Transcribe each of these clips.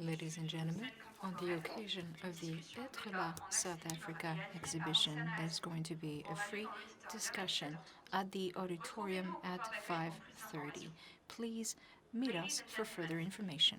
Ladies and gentlemen, on the occasion of the Être là South Africa exhibition, there's going to be a free discussion at the auditorium at 5:30. Please meet us for further information.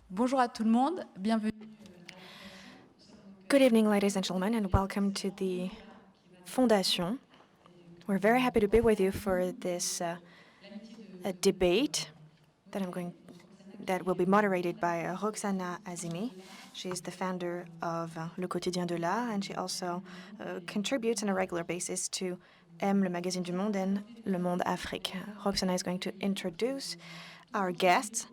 Bonjour à tout le monde, bienvenue. Good evening, ladies and gentlemen, and welcome to the Fondation. We're very happy to be with you for this debate that will be moderated by Roxana Azimi. She is the founder of Le Quotidien de l'Art, and she also contributes on a regular basis to le magazine du Monde and Le Monde Afrique. Roxana is going to introduce our guests.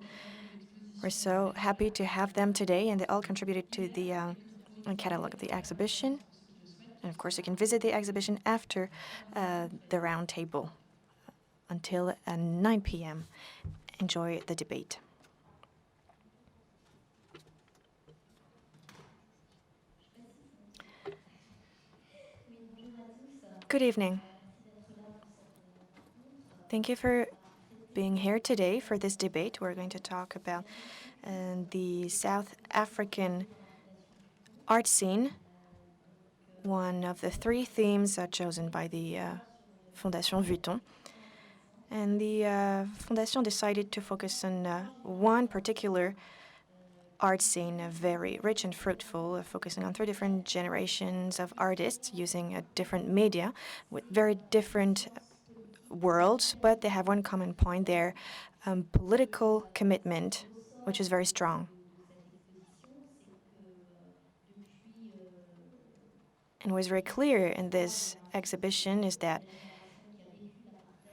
We're so happy to have them today, and they all contributed to the catalog of the exhibition. And of course, you can visit the exhibition after the round table until 9 p.m. Enjoy the debate. Good evening. Thank you for being here today for this debate. We're going to talk about the South African art scene, one of the three themes chosen by the Fondation Vuitton. And the Fondation decided to focus on one particular art scene, very rich and fruitful, focusing on three different generations of artists using different media with very different worlds, but they have one common point: their political commitment, which is very strong. And what was very clear in this exhibition is that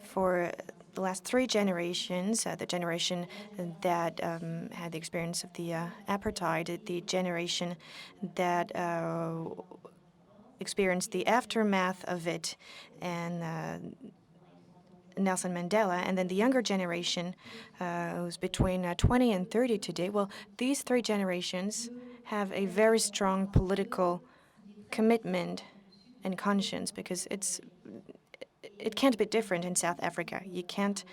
for the last three generations, the generation that had the experience of the apartheid, the generation that experienced the aftermath of it, and Nelson Mandela, and then the younger generation, who's between 20 and 30 today. Well, these three generations have a very strong political commitment and conscience, because it can't be different in South Africa. You can't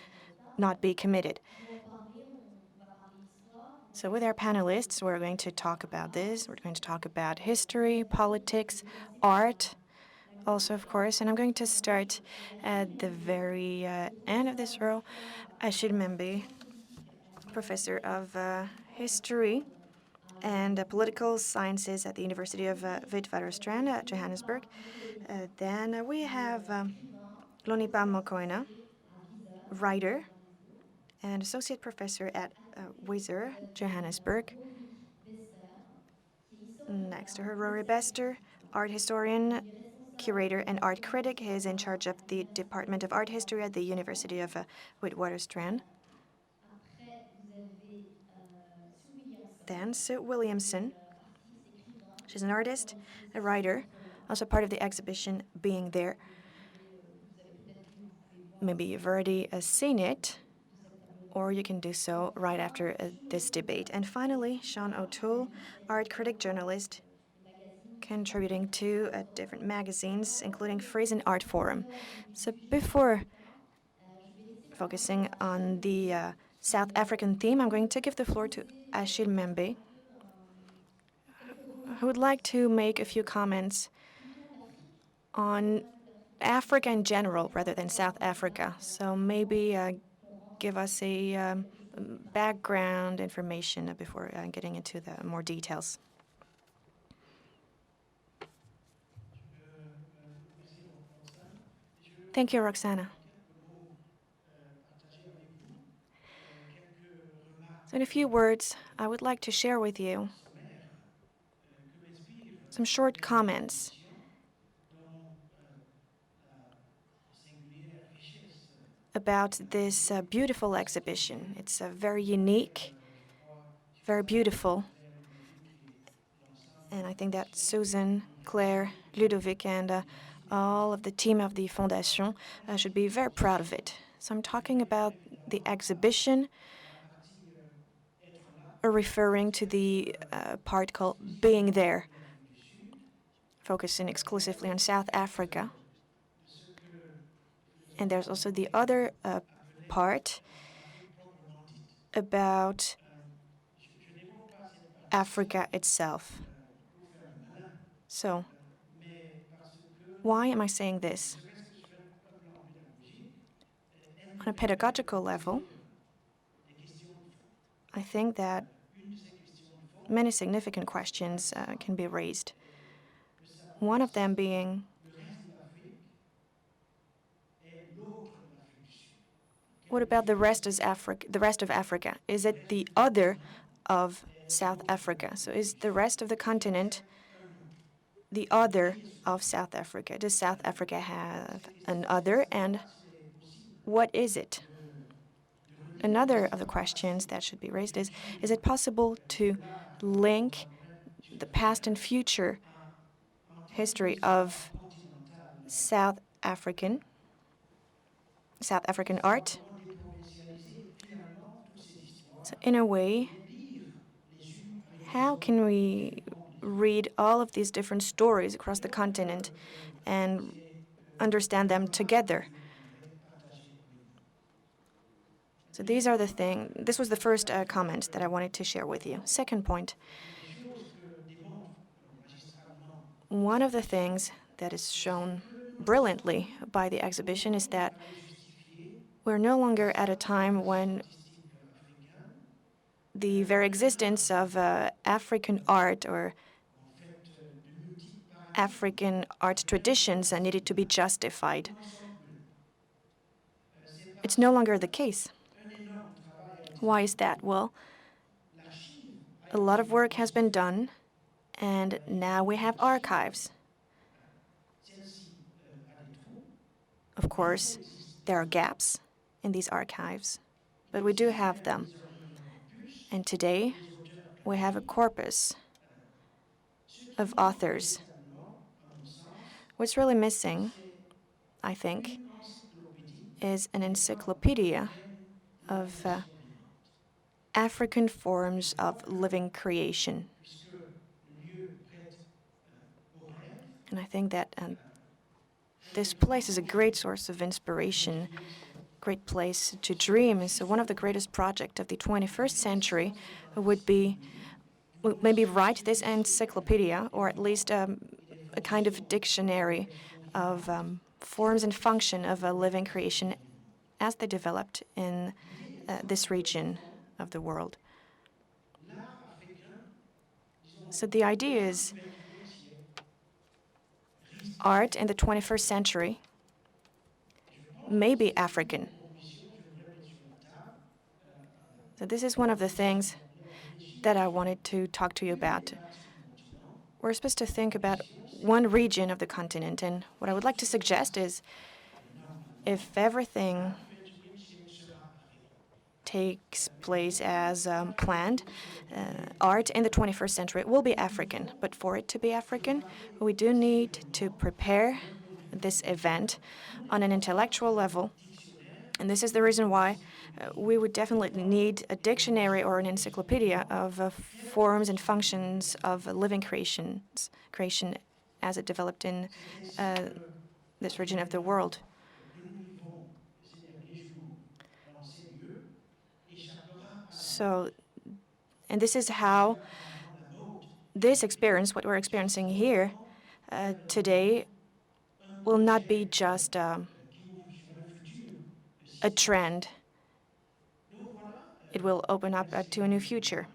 not be committed. So with our panelists, we're going to talk about this. We're going to talk about history, politics, art, also, of course. And I'm going to start at the very end of this row. Achille Mbembe, professor of history and political sciences at the University of Witwatersrand at Johannesburg. Then we have Hlonipha Mokoena, writer and associate professor at Wizard, Johannesburg. Next to her, Rory Bester, art historian, curator, and art critic. He is in charge of the Department of Art History at the University of Witwatersrand. Then Sue Williamson. She's an artist, a writer, also part of the exhibition Being There. Maybe you've already seen it, or you can do so right after this debate. And finally, Sean O'Toole, art critic, journalist, contributing to different magazines, including Frisian Art Forum. So before focusing on the South African theme, I'm going to give the floor to Achille Mbembe, who would like to make a few comments on Africa in general rather than South Africa. So maybe give us a background information before getting into the more details. Thank you, Roxana. So in a few words, I would like to share with you some short comments about this beautiful exhibition. It's very unique, very beautiful. And I think that Susan, Claire, Ludovic, and all of the team of the Fondation should be very proud of it. So I'm talking about the exhibition, referring to the part called Being There, focusing exclusively on South Africa. And there's also the other part about Africa itself. So, why am I saying this? On a pedagogical level, I think that many significant questions can be raised. One of them being, what about the rest of Africa? Is it the other of South Africa? So is the rest of the continent the other of South Africa? Does South Africa have an other, and what is it? Another of the questions that should be raised is it possible to link the past and future history of South African art? So in a way, how can we read all of these different stories across the continent and understand them together? So this was the first comment that I wanted to share with you. Second point, one of the things that is shown brilliantly by the exhibition is that we're no longer at a time when the very existence of African art or African art traditions needed to be justified. It's no longer the case. Why is that? Well, a lot of work has been done, and now we have archives. Of course, there are gaps in these archives, but we do have them. And today, we have a corpus of authors. What's really missing, I think, is an encyclopedia of African forms of living creation. And I think that this place is a great source of inspiration, great place to dream. And so one of the greatest projects of the 21st century would be maybe write this encyclopedia, or at least a kind of dictionary of forms and function of a living creation as they developed in this region of the world. So the idea is art in the 21st century may be African. So this is one of the things that I wanted to talk to you about. We're supposed to think about one region of the continent, and what I would like to suggest is if everything takes place as planned, art in the 21st century will be African. But for it to be African, we do need to prepare this event on an intellectual level. And this is the reason why we would definitely need a dictionary or an encyclopedia of forms and functions of living creation as it developed in this region of the world. So, and this is how this experience, what we're experiencing here today, will not be just a trend. It will open up to a new future.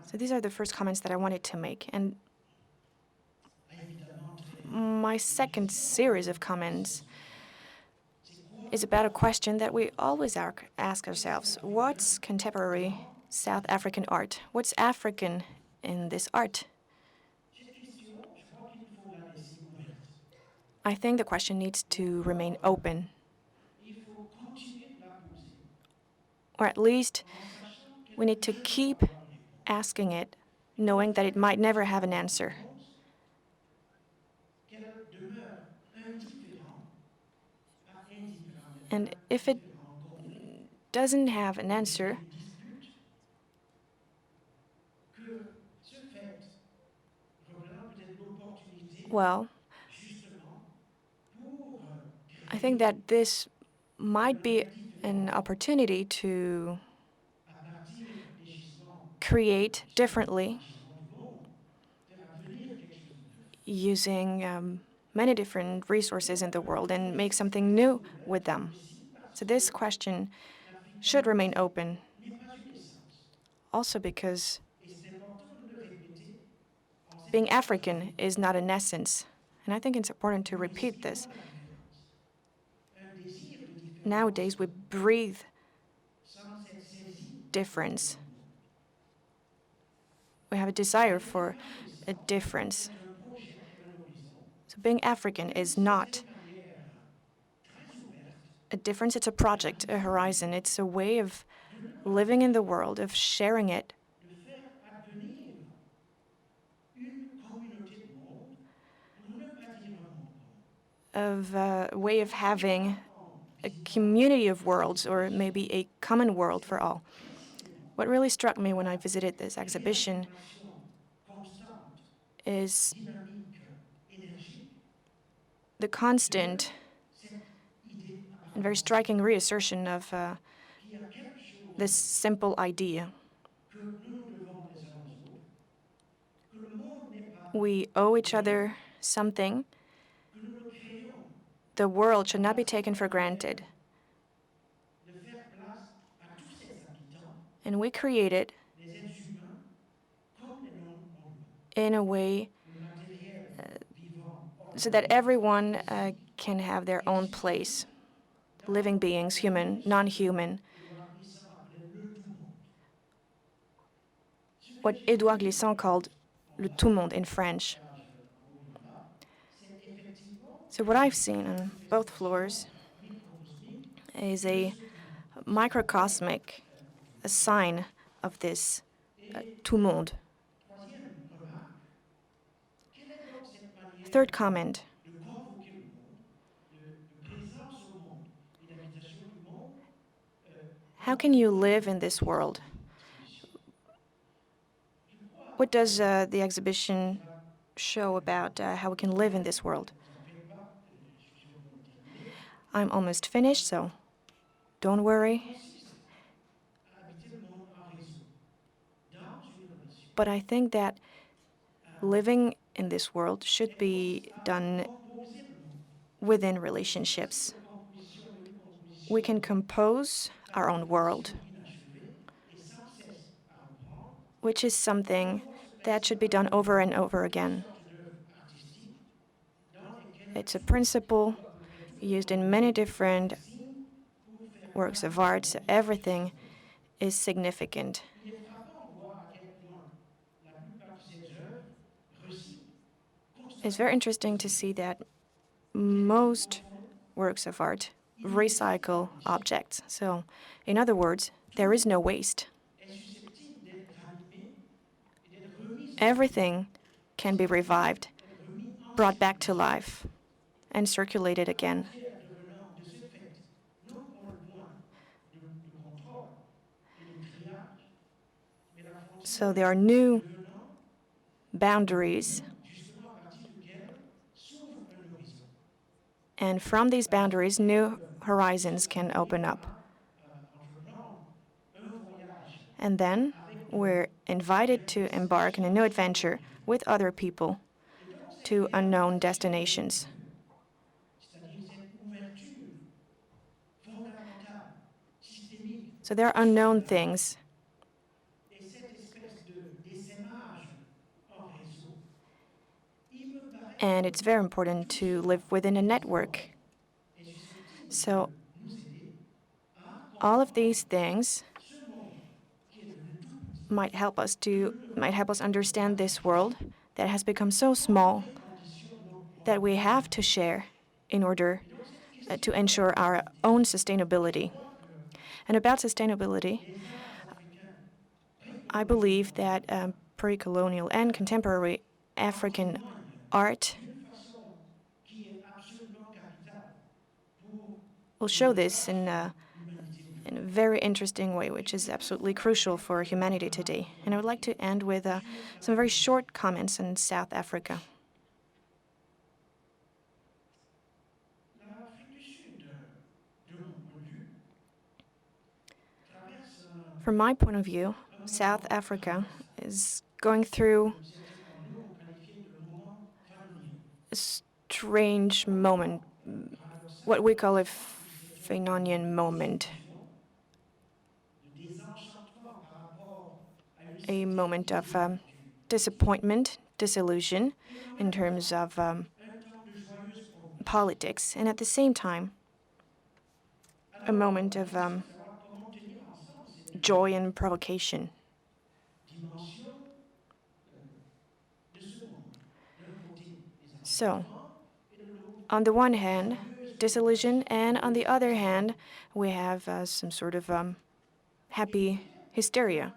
So these are the first comments that I wanted to make. And my second series of comments is about a question that we always ask ourselves. What's contemporary South African art? What's African in this art? I think the question needs to remain open. Or at least we need to keep asking it, knowing that it might never have an answer. And if it doesn't have an answer, well, I think that this might be an opportunity to create differently using many different resources in the world and make something new with them. So this question should remain open. Also because being African is not an essence. And I think it's important to repeat this. Nowadays, we breathe difference. We have a desire for a difference. So being African is not a difference, it's a project, a horizon. It's a way of living in the world, of sharing it, of a way of having a community of worlds, or maybe a common world for all. What really struck me when I visited this exhibition is the constant and very striking reassertion of this simple idea. We owe each other something. The world should not be taken for granted. And we create it in a way so that everyone can have their own place. Living beings, human, non-human. What Édouard Glissant called le tout monde in French. So what I've seen on both floors is a microcosmic, a sign of this tout monde. Third comment. How can you live in this world? What does the exhibition show about how we can live in this world? I'm almost finished, so don't worry. But I think that living in this world should be done within relationships. We can compose our own world, which is something that should be done over and over again. It's a principle used in many different works of art, so everything is significant. It's very interesting to see that most works of art recycle objects. So, in other words, there is no waste. Everything can be revived, brought back to life, and circulated again. So there are new boundaries, and from these boundaries, new horizons can open up. And then we're invited to embark on a new adventure with other people to unknown destinations. So there are unknown things. And it's very important to live within a network. So all of these things might help us understand this world that has become so small that we have to share in order to ensure our own sustainability. And about sustainability, I believe that pre-colonial and contemporary African art will show this in a very interesting way, which is absolutely crucial for humanity today. And I would like to end with some very short comments on South Africa. From my point of view, South Africa is going through a strange moment, what we call a Fanonian moment. a moment of disappointment, disillusion in terms of politics, and at the same time, a moment of joy and provocation. So, on the one hand, disillusion, and on the other hand, we have some sort of happy hysteria.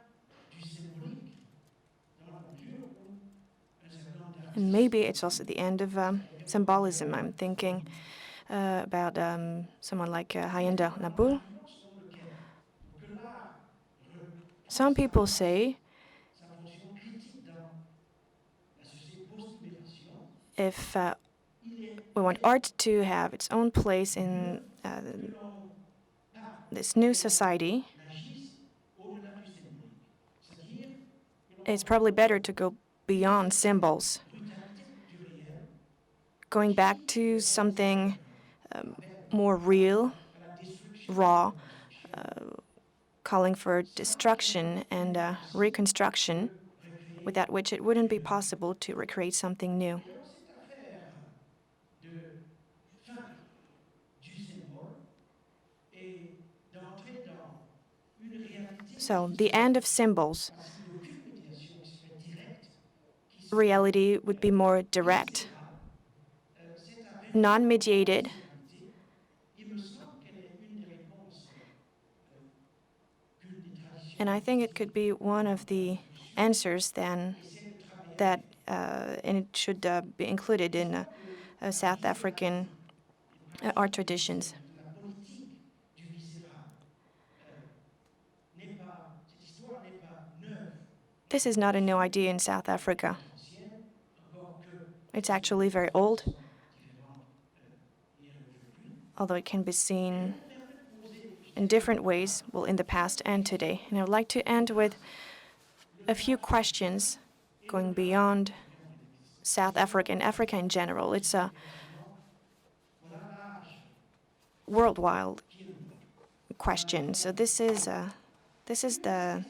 And maybe it's also the end of symbolism. I'm thinking about someone like Hayenda Nabul. Some people say if we want art to have its own place in this new society, it's probably better to go beyond symbols, going back to something more real, raw, calling for destruction and reconstruction, without which it wouldn't be possible to recreate something new. So, the end of symbols. Reality would be more direct, non-mediated, and I think it could be one of the answers then that and it should be included in South African art traditions. This is not a new idea in South Africa. It's actually very old, although it can be seen in different ways, well, in the past and today. And I would like to end with a few questions going beyond South Africa and Africa in general. It's a worldwide question. So this is the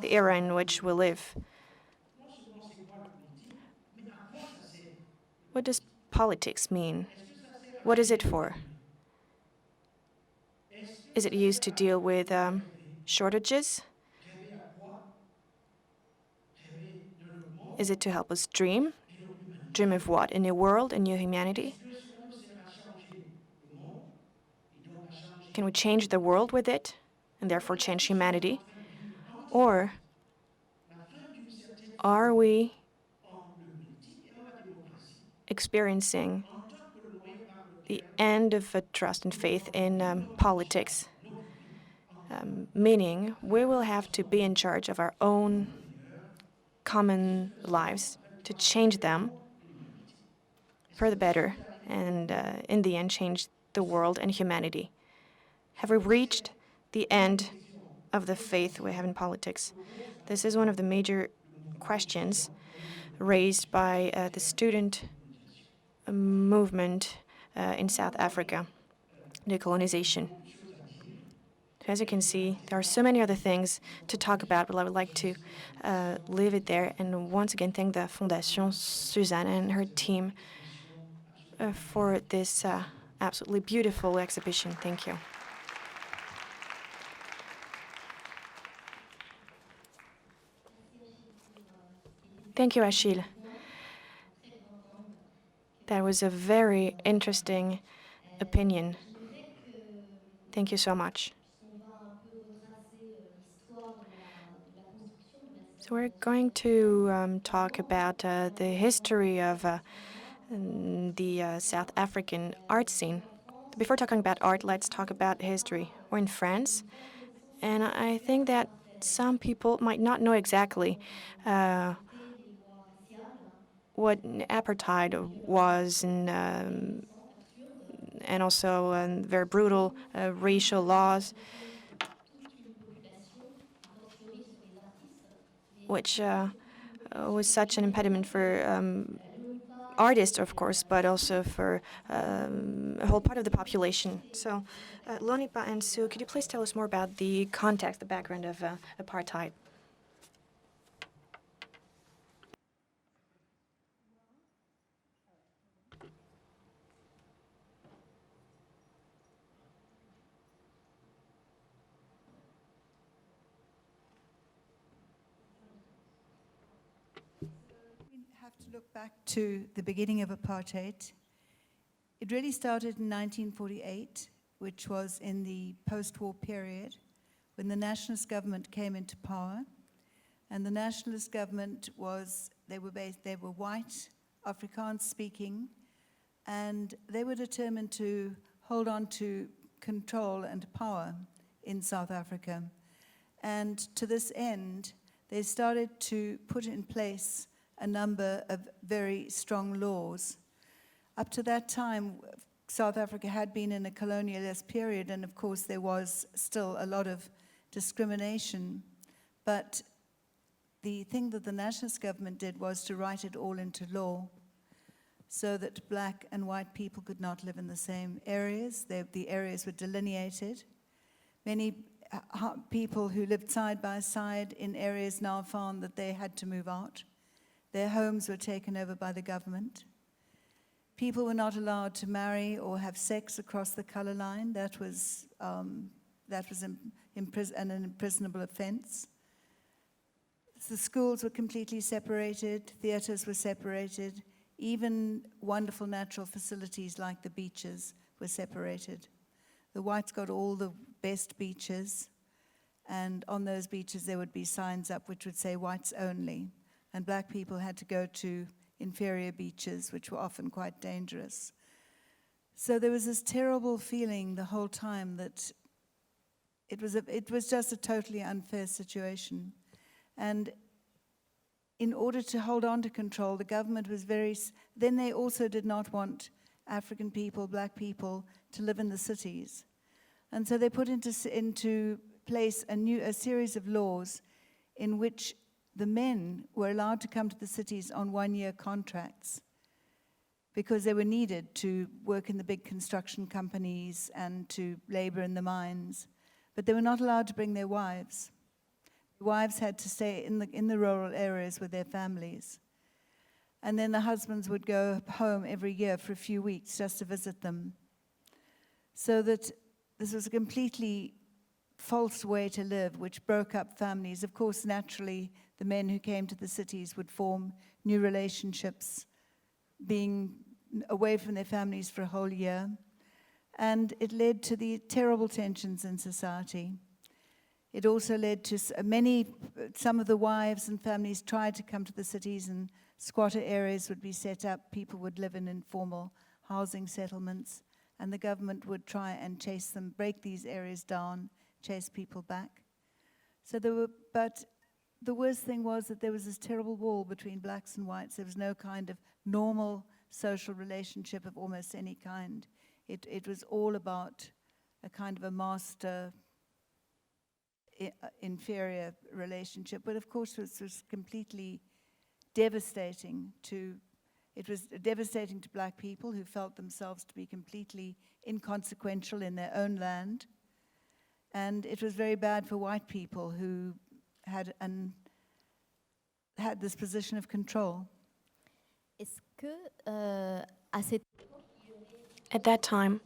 era in which we live. What does politics mean? What is it for? Is it used to deal with shortages? Is it to help us dream? Dream of what? A new world, a new humanity? Can we change the world with it, and therefore change humanity? Or are we experiencing the end of trust and faith in politics? Meaning, we will have to be in charge of our own common lives to change them for the better, and in the end, change the world and humanity. Have we reached the end of the faith we have in politics? This is one of the major questions raised by the student movement in South Africa, decolonization. As you can see, there are so many other things to talk about, but I would like to leave it there. And once again, thank the Fondation, Suzanne, and her team for this absolutely beautiful exhibition. Thank you. Thank you, Achille. That was a very interesting opinion. Thank you so much. So we're going to talk about the history of the South African art scene. Before talking about art, let's talk about history. We're in France, and I think that some people might not know exactly what apartheid was, and also very brutal racial laws, which was such an impediment for artists, of course, but also for a whole part of the population. So, Hlonipha and Sue, could you please tell us more about the context, the background of apartheid? look back to the beginning of apartheid, it really started in 1948, which was in the post-war period, when the nationalist government came into power. And the nationalist government they were white, Afrikaans-speaking, and they were determined to hold on to control and power in South Africa. And to this end, they started to put in place a number of very strong laws. Up to that time, South Africa had been in a colonialist period, and of course there was still a lot of discrimination. But the thing that the nationalist government did was to write it all into law so that black and white people could not live in the same areas. The areas were delineated. Many people who lived side by side in areas now found that they had to move out. Their homes were taken over by the government. People were not allowed to marry or have sex across the color line. That was an imprisonable offense. The schools were completely separated, theaters were separated, even wonderful natural facilities like the beaches were separated. The whites got all the best beaches, and on those beaches there would be signs up which would say whites only, and black people had to go to inferior beaches, which were often quite dangerous. So there was this terrible feeling the whole time that it was just a totally unfair situation. And in order to hold on to control, the government was then they also did not want African people, black people, to live in the cities. And so they put into place a series of laws in which the men were allowed to come to the cities on one-year contracts because they were needed to work in the big construction companies and to labor in the mines. But they were not allowed to bring their wives. The wives had to stay in the rural areas with their families. And then the husbands would go home every year for a few weeks just to visit them. So that this was a completely false way to live, which broke up families. Of course, naturally, the men who came to the cities would form new relationships, being away from their families for a whole year. And it led to the terrible tensions in society. It also led to some of the wives and families tried to come to the cities, and squatter areas would be set up. People would live in informal housing settlements, and the government would try and chase them, break these areas down, chase people back. But the worst thing was that there was this terrible wall between blacks and whites. There was no kind of normal social relationship of almost any kind. It was all about a kind of a master inferior relationship, but of course it was completely devastating to black people who felt themselves to be completely inconsequential in their own land, and it was very bad for white people who had this position of control. Est-ce que à cette At that time,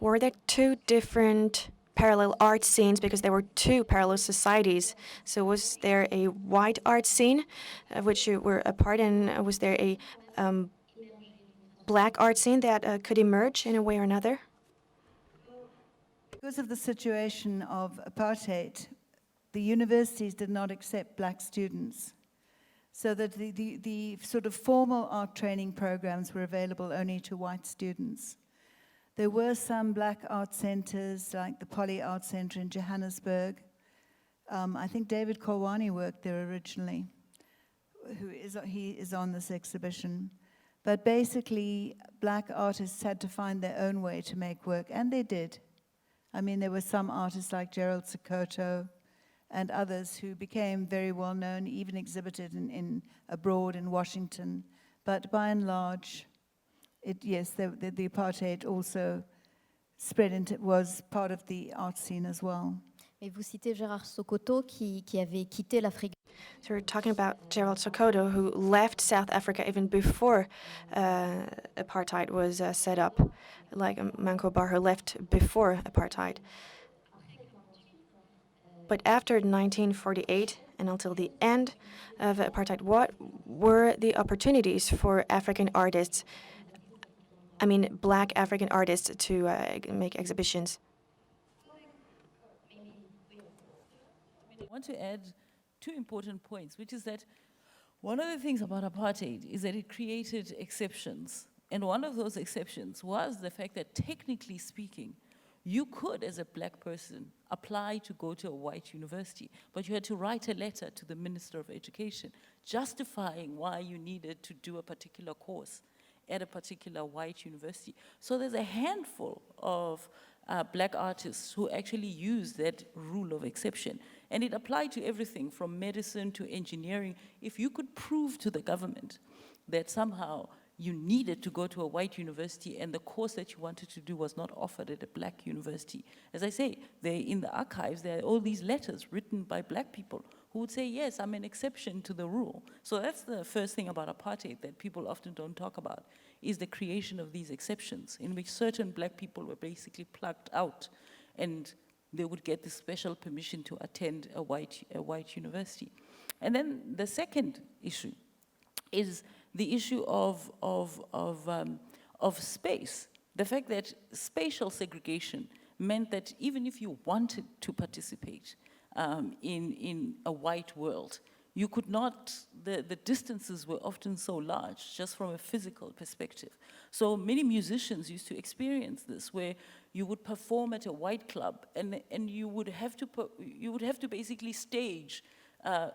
were there two different parallel art scenes, because there were two parallel societies? So was there a white art scene of which you were a part, and was there a black art scene that could emerge in a way or another? Because of the situation of apartheid, the universities did not accept black students, so that the sort of formal art training programs were available only to white students. There were some black art centers, like the Poly Art Center in Johannesburg. I think David Kolwani worked there originally, he is on this exhibition. But basically, black artists had to find their own way to make work, and they did. I mean, there were some artists like Gerald Sokoto and others who became very well known, even exhibited abroad in Washington. But by and large, the apartheid also was part of the art scene as well. Mais vous citez Gérard Sokoto qui avait quitté l'Afrique. So we're talking about Gerald Sokoto, who left South Africa even before apartheid was set up, like Manco Bar, who left before apartheid. But after 1948 and until the end of apartheid, what were the opportunities for African artists, I mean Black African artists, to make exhibitions? I want to add two important points, which is that one of the things about apartheid is that it created exceptions. And one of those exceptions was the fact that, technically speaking, you could, as a Black person, apply to go to a white university, but you had to write a letter to the Minister of Education justifying why you needed to do a particular course at a particular white university. So there's a handful of Black artists who actually used that rule of exception. And it applied to everything from medicine to engineering. If you could prove to the government that somehow you needed to go to a white university and the course that you wanted to do was not offered at a Black university. As I say, in the archives, there are all these letters written by Black people who would say, yes, I'm an exception to the rule. So that's the first thing about apartheid that people often don't talk about, is the creation of these exceptions in which certain Black people were basically plucked out and they would get this special permission to attend a white university. And then the second issue is the issue of space. The fact that spatial segregation meant that even if you wanted to participate in a white world, you could not, the distances were often so large, just from a physical perspective. So many musicians used to experience this, where you would perform at a white club, and you would have to basically stage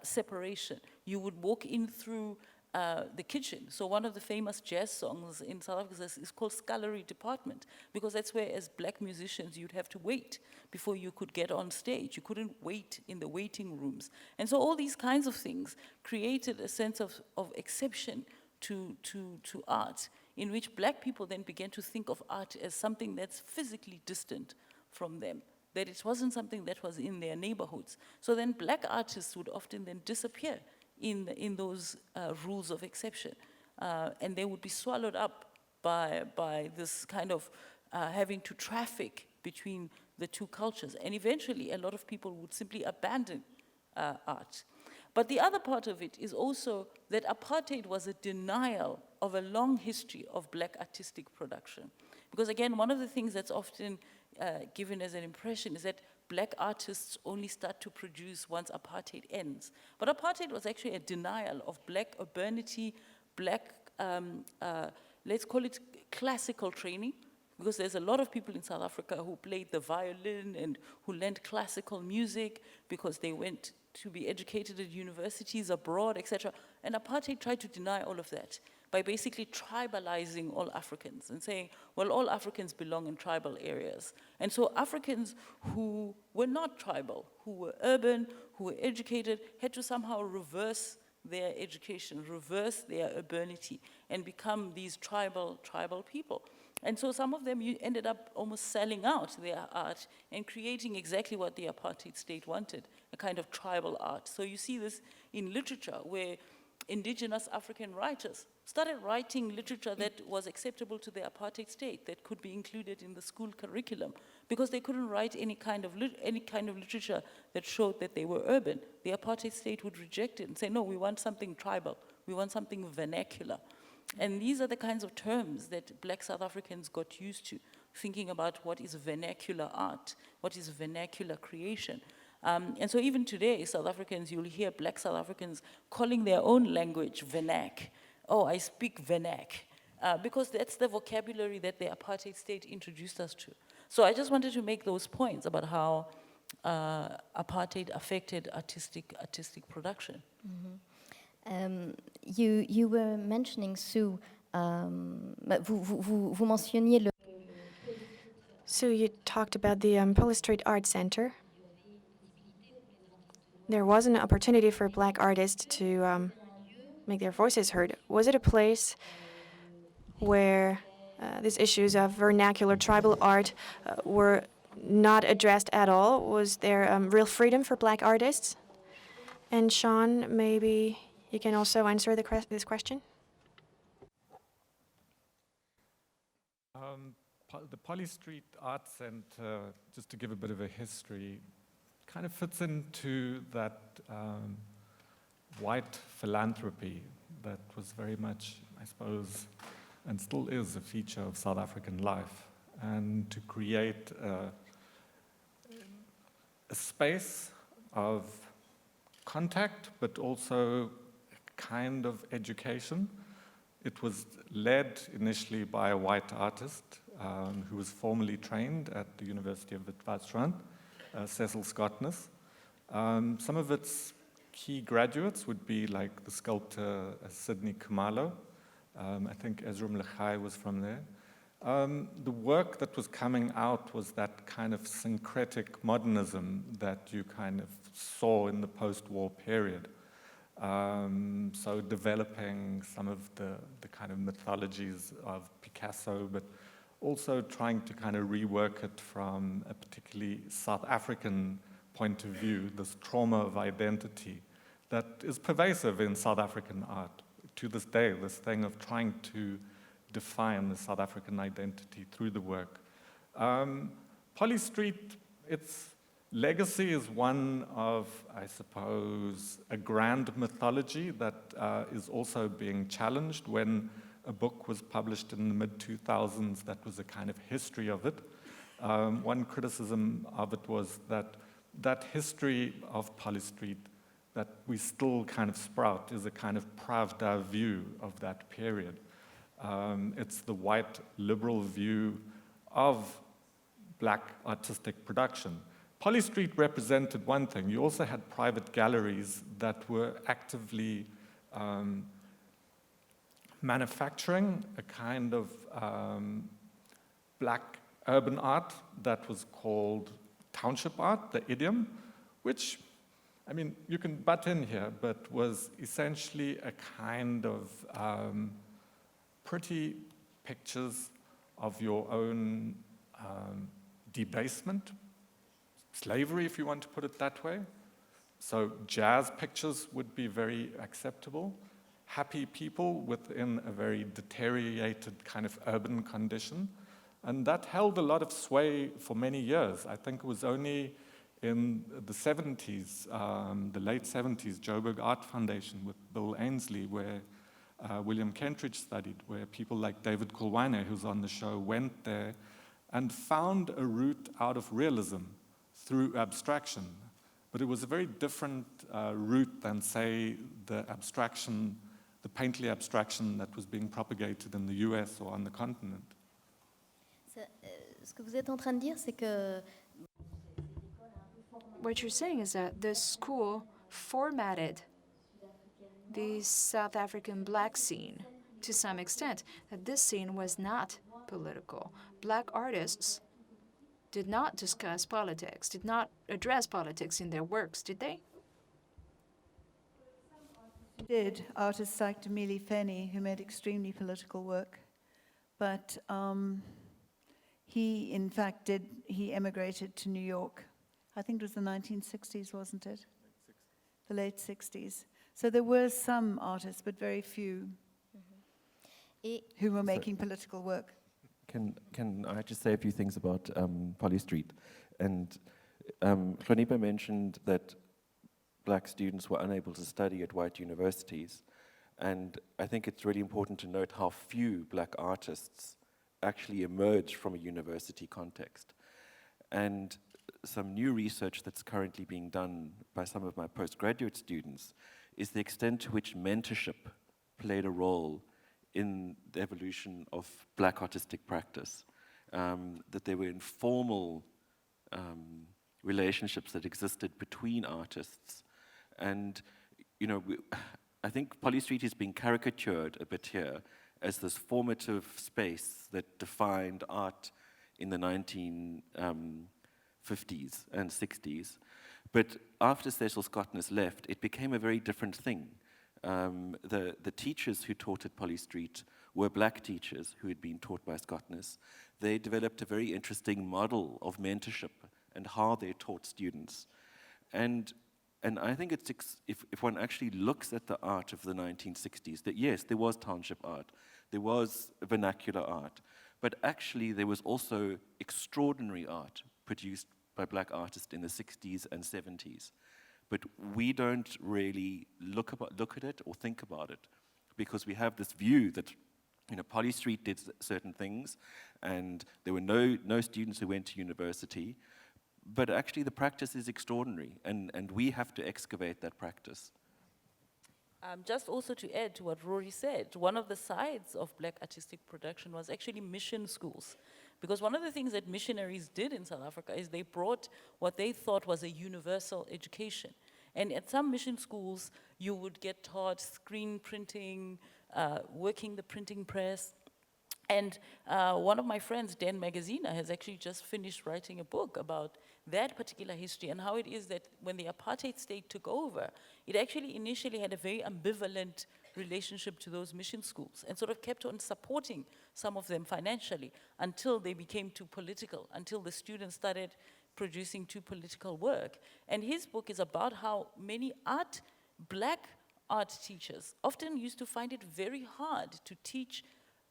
separation. You would walk in through the kitchen. So one of the famous jazz songs in South Africa is called Scullery Department, because that's where, as Black musicians, you'd have to wait before you could get on stage. You couldn't wait in the waiting rooms. And so all these kinds of things created a sense of exception to art, in which Black people then began to think of art as something that's physically distant from them, that it wasn't something that was in their neighborhoods. So then Black artists would often then disappear in those rules of exception. And they would be swallowed up by this kind of having to traffic between the two cultures. And eventually, a lot of people would simply abandon art. But the other part of it is also that apartheid was a denial of a long history of Black artistic production. Because again, one of the things that's often given as an impression is that Black artists only start to produce once apartheid ends. But apartheid was actually a denial of Black urbanity, Black, let's call it classical training, because there's a lot of people in South Africa who played the violin and who learned classical music because they went to be educated at universities abroad, etc. And apartheid tried to deny all of that by basically tribalizing all Africans and saying, well, all Africans belong in tribal areas. And so Africans who were not tribal, who were urban, who were educated, had to somehow reverse their education, reverse their urbanity, and become these tribal people. And so some of them ended up almost selling out their art and creating exactly what the apartheid state wanted, a kind of tribal art. So you see this in literature, where indigenous African writers started writing literature that was acceptable to the apartheid state, that could be included in the school curriculum, because they couldn't write any kind of literature that showed that they were urban. The apartheid state would reject it and say, no, we want something tribal, we want something vernacular. And these are the kinds of terms that Black South Africans got used to, thinking about what is vernacular art, what is vernacular creation. And so even today, South Africans, you'll hear Black South Africans calling their own language vernac. Oh, I speak vernac, because that's the vocabulary that the apartheid state introduced us to. So I just wanted to make those points about how apartheid affected artistic production. Mm-hmm. You were mentioning, Sue, vous mentionniez le... So you talked about the Police Street Art Center. There was an opportunity for Black artists to make their voices heard. Was it a place where these issues of vernacular tribal art were not addressed at all? Was there real freedom for Black artists? And Sean, maybe you can also answer this question. The Poly Street Art Center, just to give a bit of a history, kind of fits into that white philanthropy that was very much, I suppose, and still is a feature of South African life, and to create a space of contact, but also a kind of education. It was led initially by a white artist who was formerly trained at the University of Witwatersrand, Cecil Scottness. Some of its key graduates would be like the sculptor Sydney Khumalo. I think Ezra Mlegai was from there. The work that was coming out was that kind of syncretic modernism that you kind of saw in the post-war period. So developing some of the kind of mythologies of Picasso, but also trying to kind of rework it from a particularly South African point of view, this trauma of identity that is pervasive in South African art to this day, this thing of trying to define the South African identity through the work. Poly Street, its legacy is one of, I suppose, a grand mythology that is also being challenged. When a book was published in the mid-2000s that was a kind of history of it, one criticism of it was that that history of Poly Street that we still kind of sprout is a kind of Pravda view of that period. It's the white liberal view of black artistic production. Poly Street represented one thing. You also had private galleries that were actively manufacturing a kind of black urban art that was called township art, the idiom, which, I mean, you can butt in here, but was essentially a kind of pretty pictures of your own debasement, slavery, if you want to put it that way. So jazz pictures would be very acceptable. Happy people within a very deteriorated kind of urban condition. And that held a lot of sway for many years. I think it was only in the 70s, the late 70s, Joburg Art Foundation with Bill Ainsley, where William Kentridge studied, where people like David Kulwane, who's on the show, went there and found a route out of realism through abstraction. But it was a very different route than, say, the abstraction, the painterly abstraction that was being propagated in the US or on the continent. Ce que vous êtes en train de dire, c'est que What you're saying is that the school formatted the South African black scene to some extent, that this scene was not political. Black artists did not discuss politics, did not address politics in their works, did they? Did artists like Demili Feni, who made extremely political work, but he, in fact, he emigrated to New York. I think it was the 1960s, wasn't it? The late 60s. So there were some artists, but very few, who were making political work. Can I just say a few things about Poly Street? And Hlonipha mentioned that black students were unable to study at white universities. And I think it's really important to note how few black artists actually emerge from a university context. And some new research that's currently being done by some of my postgraduate students is the extent to which mentorship played a role in the evolution of black artistic practice, that there were informal relationships that existed between artists. And, you know, I think Poly Street is being caricatured a bit here as this formative space that defined art in the 1950s and 60s. But after Cecil Scottness left, it became a very different thing. The teachers who taught at Poly Street were black teachers who had been taught by Scottness. They developed a very interesting model of mentorship and how they taught students. And I think it's, if one actually looks at the art of the 1960s, that yes, there was township art, there was vernacular art, but actually there was also extraordinary art produced by black artists in the 60s and 70s. but we don't really look at it or think about it, because we have this view that, you know, Polly Street did certain things, and there were no students who went to university, but actually the practice is extraordinary, and we have to excavate that practice. Just also to add to what Rory said, one of the sides of black artistic production was actually mission schools. Because one of the things that missionaries did in South Africa is they brought what they thought was a universal education. And at some mission schools, you would get taught screen printing, working the printing press. And one of my friends, Dan Magaziner, has actually just finished writing a book about that particular history and how it is that when the apartheid state took over, it actually initially had a very ambivalent relationship to those mission schools and sort of kept on supporting some of them financially until they became too political, until the students started producing too political work. And his book is about how many black art teachers often used to find it very hard to teach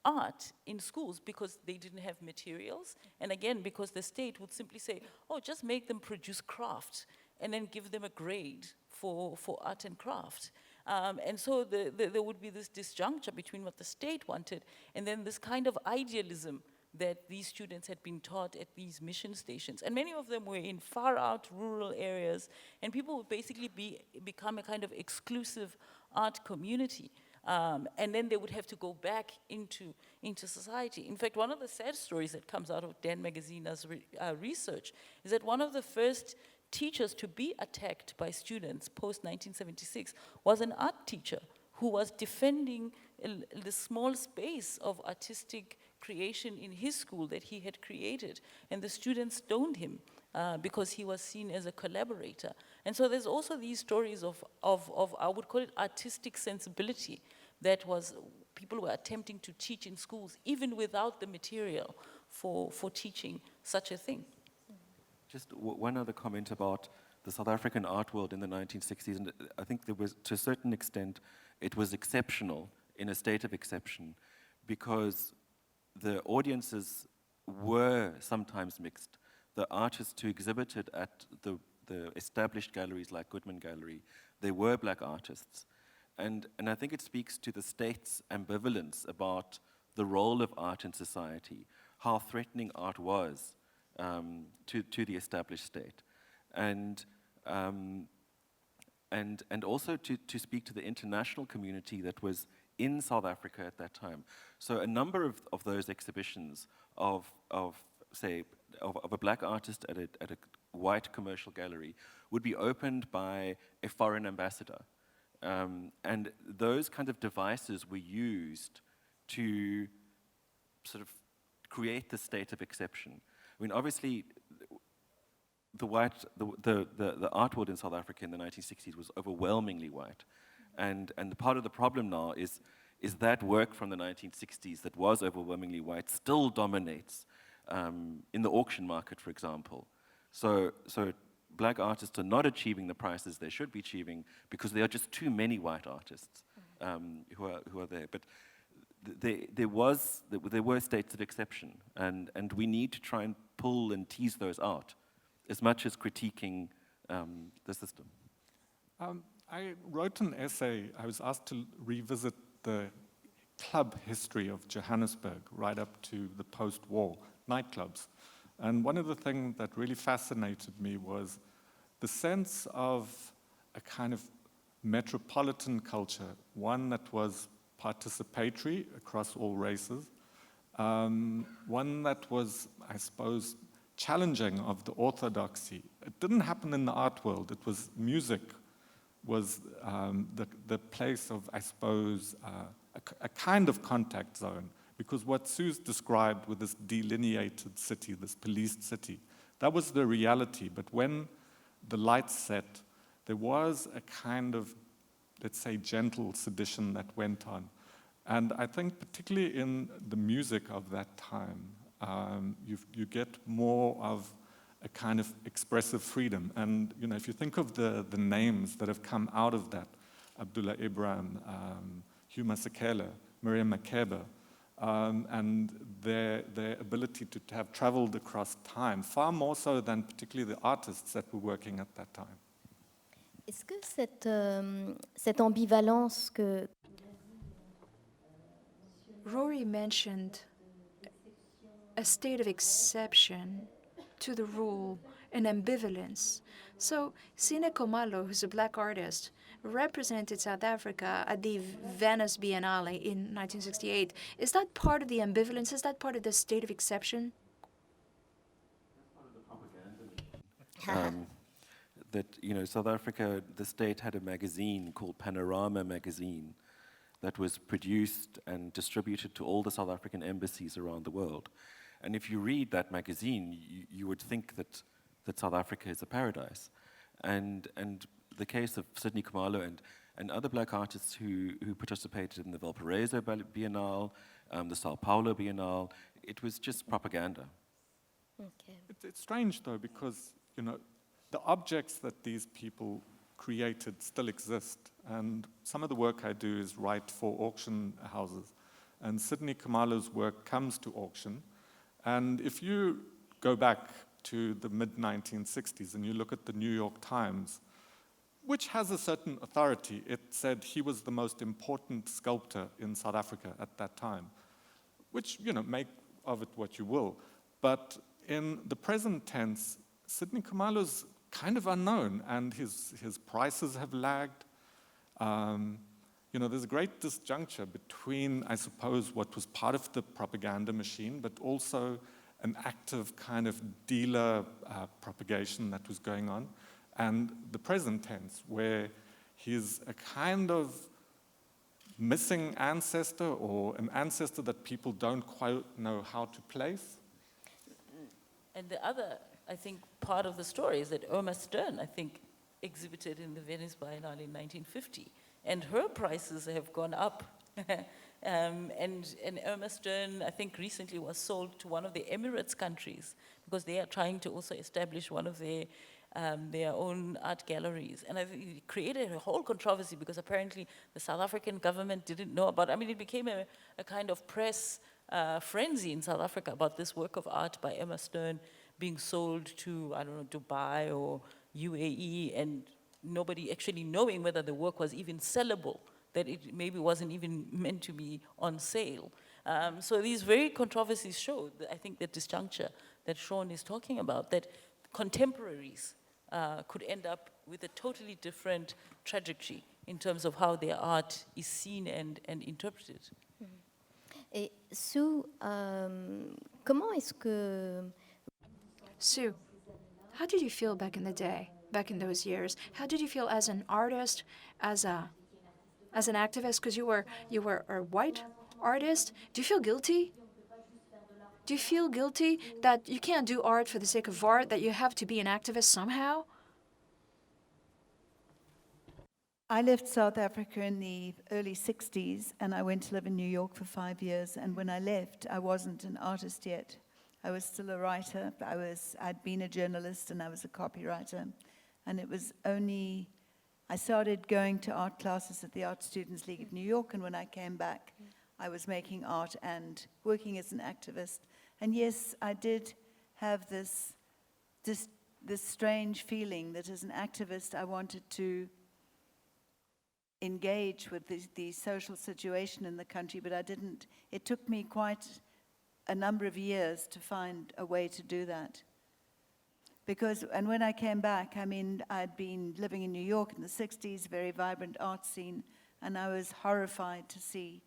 art in schools because they didn't have materials, and again, because the state would simply say, oh, just make them produce craft, and then give them a grade for art and craft. And so there would be this disjuncture between what the state wanted and then this kind of idealism that these students had been taught at these mission stations. And many of them were in far out rural areas, and people would basically become a kind of exclusive art community. And then they would have to go back into society. In fact, one of the sad stories that comes out of Dan Magaziner's research is that one of the first teachers to be attacked by students post-1976 was an art teacher who was defending the small space of artistic creation in his school that he had created, and the students stoned him because he was seen as a collaborator. And so there's also these stories of I would call it artistic sensibility, that was people were attempting to teach in schools even without the material for teaching such a thing. Just one other comment about the South African art world in the 1960s, and I think there was, to a certain extent, it was exceptional, in a state of exception, because the audiences were sometimes mixed. The artists who exhibited at the established galleries like Goodman Gallery, they were black artists. And I think it speaks to the state's ambivalence about the role of art in society, how threatening art was to the established state. And also to speak to the international community that was in South Africa at that time. So a number of those exhibitions of a black artist at a white commercial gallery would be opened by a foreign ambassador. And those kind of devices were used to sort of create the state of exception. I mean, obviously, the art world in South Africa in the 1960s was overwhelmingly white. And part of the problem now is that work from the 1960s that was overwhelmingly white still dominates in the auction market, for example. So black artists are not achieving the prices they should be achieving because there are just too many white artists who are there. But there were states of exception, and we need to try and pull and tease those out as much as critiquing the system. I wrote an essay. I was asked to revisit the club history of Johannesburg right up to the post-war nightclubs. And one of the things that really fascinated me was the sense of a kind of metropolitan culture, one that was participatory across all races, one that was, I suppose, challenging of the orthodoxy. It didn't happen in the art world. It was music was the place of, I suppose, a kind of contact zone. Because what Sue's described with this delineated city, this policed city, that was the reality. But when the lights set, there was a kind of, let's say, gentle sedition that went on. And I think particularly in the music of that time, you get more of a kind of expressive freedom. And you know, if you think of the names that have come out of that, Abdullah Ibrahim, Hugh Masekela, Miriam Makeba, and their ability to have traveled across time, far more so than particularly the artists that were working at that time. Est-ce que cette ambivalence que Rory mentioned a state of exception to the rule, an ambivalence. So Sine Komalo, who's a black artist, represented South Africa at the Venice Biennale in 1968. Is that part of the ambivalence? Is that part of the state of exception? That, you know, South Africa, the state had a magazine called Panorama Magazine that was produced and distributed to all the South African embassies around the world. And if you read that magazine, you would think that South Africa is a paradise. And the case of Sydney Khumalo and other black artists who participated in the Valparaiso Biennale, the Sao Paulo Biennale, it was just propaganda. Okay. It's strange, though, because, you know, the objects that these people created still exist. And some of the work I do is write for auction houses. And Sydney Khumalo's work comes to auction. And if you go back to the mid-1960s and you look at the New York Times, which has a certain authority, it said he was the most important sculptor in South Africa at that time, which, you know, make of it what you will. But in the present tense, Sydney Khumalo's kind of unknown, and his prices have lagged. You know, there's a great disjuncture between, I suppose, what was part of the propaganda machine, but also an active kind of dealer propagation that was going on, and the present tense, where he's a kind of missing ancestor, or an ancestor that people don't quite know how to place. And the other, I think, part of the story is that Irma Stern, I think, exhibited in the Venice Biennale in 1950, and her prices have gone up. And Irma Stern, I think, recently was sold to one of the Emirates countries because they are trying to also establish one of their own art galleries. And I think it created a whole controversy because apparently the South African government didn't know about it. I mean, it became a kind of press frenzy in South Africa about this work of art by Irma Stern being sold to, I don't know, Dubai or UAE, and nobody actually knowing whether the work was even sellable, that it maybe wasn't even meant to be on sale. So these very controversies show, I think, the disjuncture that Sean is talking about, that contemporaries could end up with a totally different trajectory in terms of how their art is seen and interpreted. Et Sue, comment est-ce que Sue, how did you feel back in the day, back in those years? How did you feel as an artist, as an activist? Because you were a white artist. Do you feel guilty? Do you feel guilty that you can't do art for the sake of art, that you have to be an activist somehow? I left South Africa in the early 60s, and I went to live in New York for 5 years. And when I left, I wasn't an artist yet. I was still a writer. I'd been a journalist, and I was a copywriter. And it was only, I started going to art classes at the Art Students League of New York, and when I came back, I was making art and working as an activist. And yes, I did have this strange feeling that as an activist, I wanted to engage with the social situation in the country, but I didn't. It took me quite a number of years to find a way to do that. And when I came back, I mean, I'd been living in New York in the 60s, very vibrant art scene, and I was horrified to see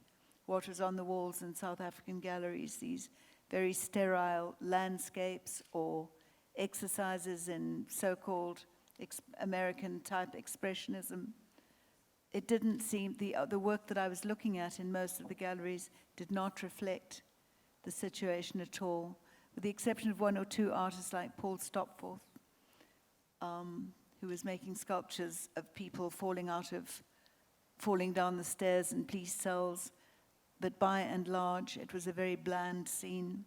what was on the walls in South African galleries, these very sterile landscapes or exercises in so-called American-type expressionism. It didn't seem, the work that I was looking at in most of the galleries did not reflect the situation at all, with the exception of one or two artists like Paul Stopforth, who was making sculptures of people falling down the stairs in police cells. But by and large, it was a very bland scene.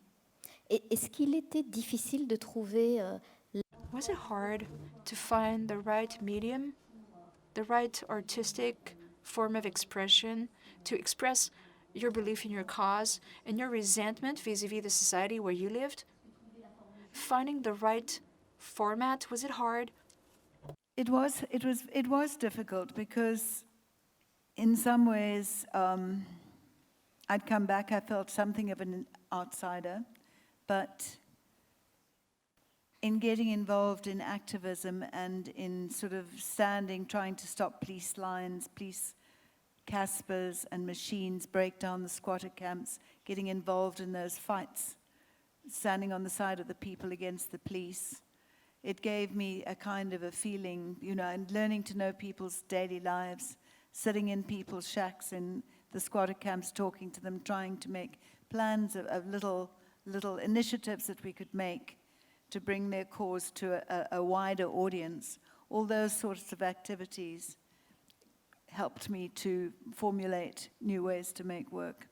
est-ce qu'il était difficile de trouver Was it hard to find the right medium, the right artistic form of expression to express your belief in your cause and your resentment vis-a-vis the society where you lived? Finding the right format, was it hard? It was difficult because in some ways I'd come back, I felt something of an outsider, but in getting involved in activism and in sort of standing, trying to stop police lines, police Caspers and machines, break down the squatter camps, getting involved in those fights, standing on the side of the people against the police. It gave me a kind of a feeling, you know, and learning to know people's daily lives, sitting in people's shacks in the squatter camps, talking to them, trying to make plans of little initiatives that we could make to bring their cause to a wider audience. All those sorts of activities helped me to formulate new ways to make work.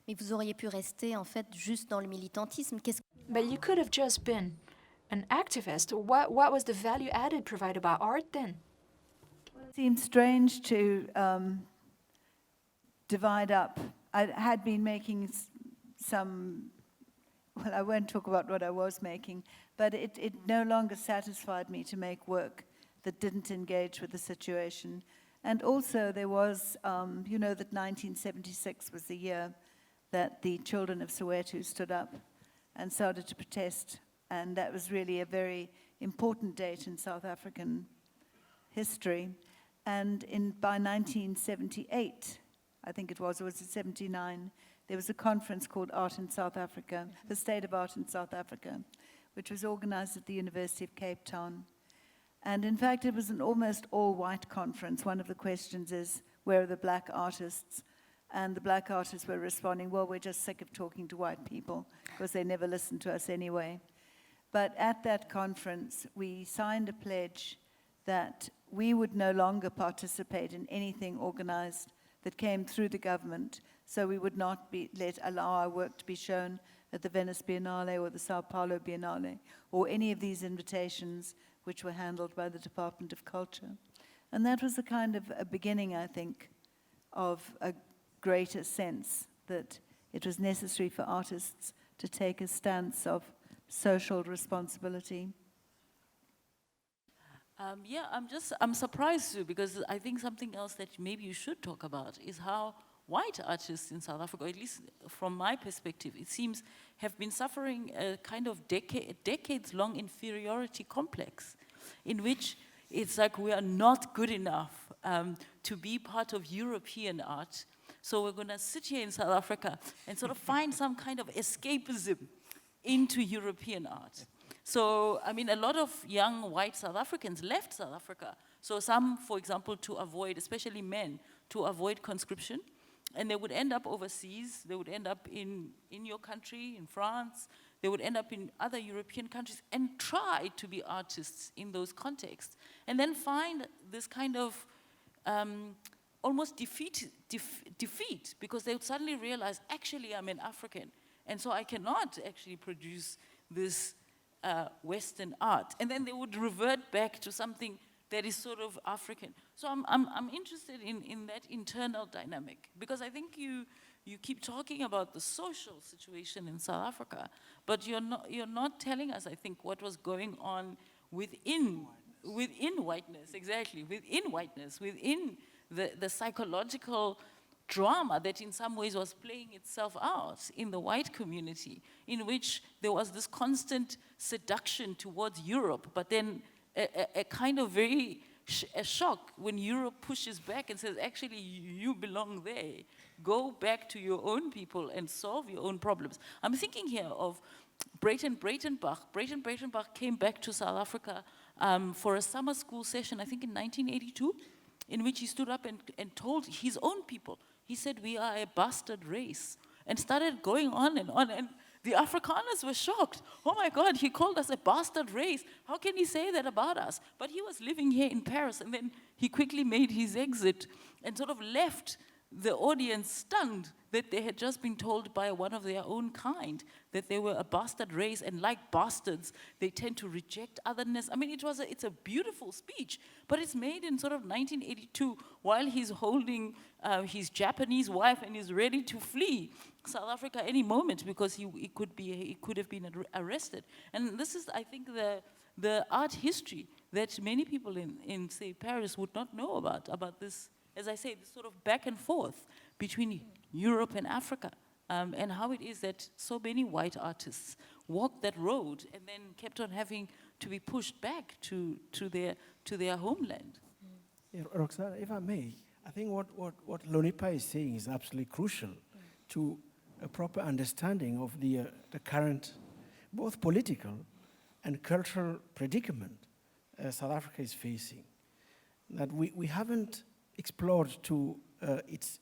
Mais vous auriez pu rester en fait juste dans le militantisme. But you could have just been an activist. What was the value added provided by art then? It seemed strange to divide up. I had been making some, well, I won't talk about what I was making, but it no longer satisfied me to make work that didn't engage with the situation. And also there was, you know, that 1976 was the year that the children of Soweto stood up and started to protest. And that was really a very important date in South African history. And by 1978, I think it was, or was it 79, there was a conference called Art in South Africa, the State of Art in South Africa, which was organized at the University of Cape Town. And in fact, it was an almost all-white conference. One of the questions is, where are the black artists? And the black artists were responding, well, we're just sick of talking to white people because they never listen to us anyway. But at that conference, we signed a pledge that we would no longer participate in anything organized that came through the government. So we would not allow our work to be shown at the Venice Biennale or the Sao Paulo Biennale or any of these invitations which were handled by the Department of Culture. And that was a kind of a beginning, I think, of a greater sense that it was necessary for artists to take a stance of social responsibility. Yeah, I'm surprised too, because I think something else that maybe you should talk about is how white artists in South Africa, at least from my perspective, it seems, have been suffering a kind of decades-long inferiority complex, in which it's like we are not good enough to be part of European art. So we're going to sit here in South Africa and sort of find some kind of escapism into European art. So, I mean, a lot of young white South Africans left South Africa. So some, for example, to avoid, especially men, to avoid conscription. And they would end up overseas. They would end up in your country, in France. They would end up in other European countries and try to be artists in those contexts. And then find this kind of almost defeat, because they would suddenly realize, actually, I'm an African. And so I cannot actually produce this Western art. And then they would revert back to something that is sort of African. So I'm interested in that internal dynamic, because I think you keep talking about the social situation in South Africa, but you're not telling us, I think, what was going on within whiteness, exactly, within whiteness, within the psychological drama that in some ways was playing itself out in the white community, in which there was this constant seduction towards Europe, but then a kind of a shock when Europe pushes back and says, actually, you belong there. Go back to your own people and solve your own problems. I'm thinking here of Breyten Breitenbach. Breyten Breitenbach came back to South Africa for a summer school session, I think in 1982, in which he stood up and told his own people, he said, we are a bastard race, and started going on, and the Afrikaners were shocked. Oh my God, he called us a bastard race. How can he say that about us? But he was living here in Paris, and then he quickly made his exit and sort of left the audience stunned that they had just been told by one of their own kind that they were a bastard race, and like bastards, they tend to reject otherness. I mean, it's a beautiful speech, but it's made in sort of 1982 while he's holding his Japanese wife and is ready to flee South Africa any moment because he could have been arrested. And this is, I think, the art history that many people in say, Paris would not know about this, as I say, this sort of back and forth between Europe and Africa, and how it is that so many white artists walked that road and then kept on having to be pushed back to their homeland. Yeah, Roxana, if I may, I think what Hlonipha is saying is absolutely crucial to a proper understanding of the current, both political and cultural predicament South Africa is facing. That we haven't explored to its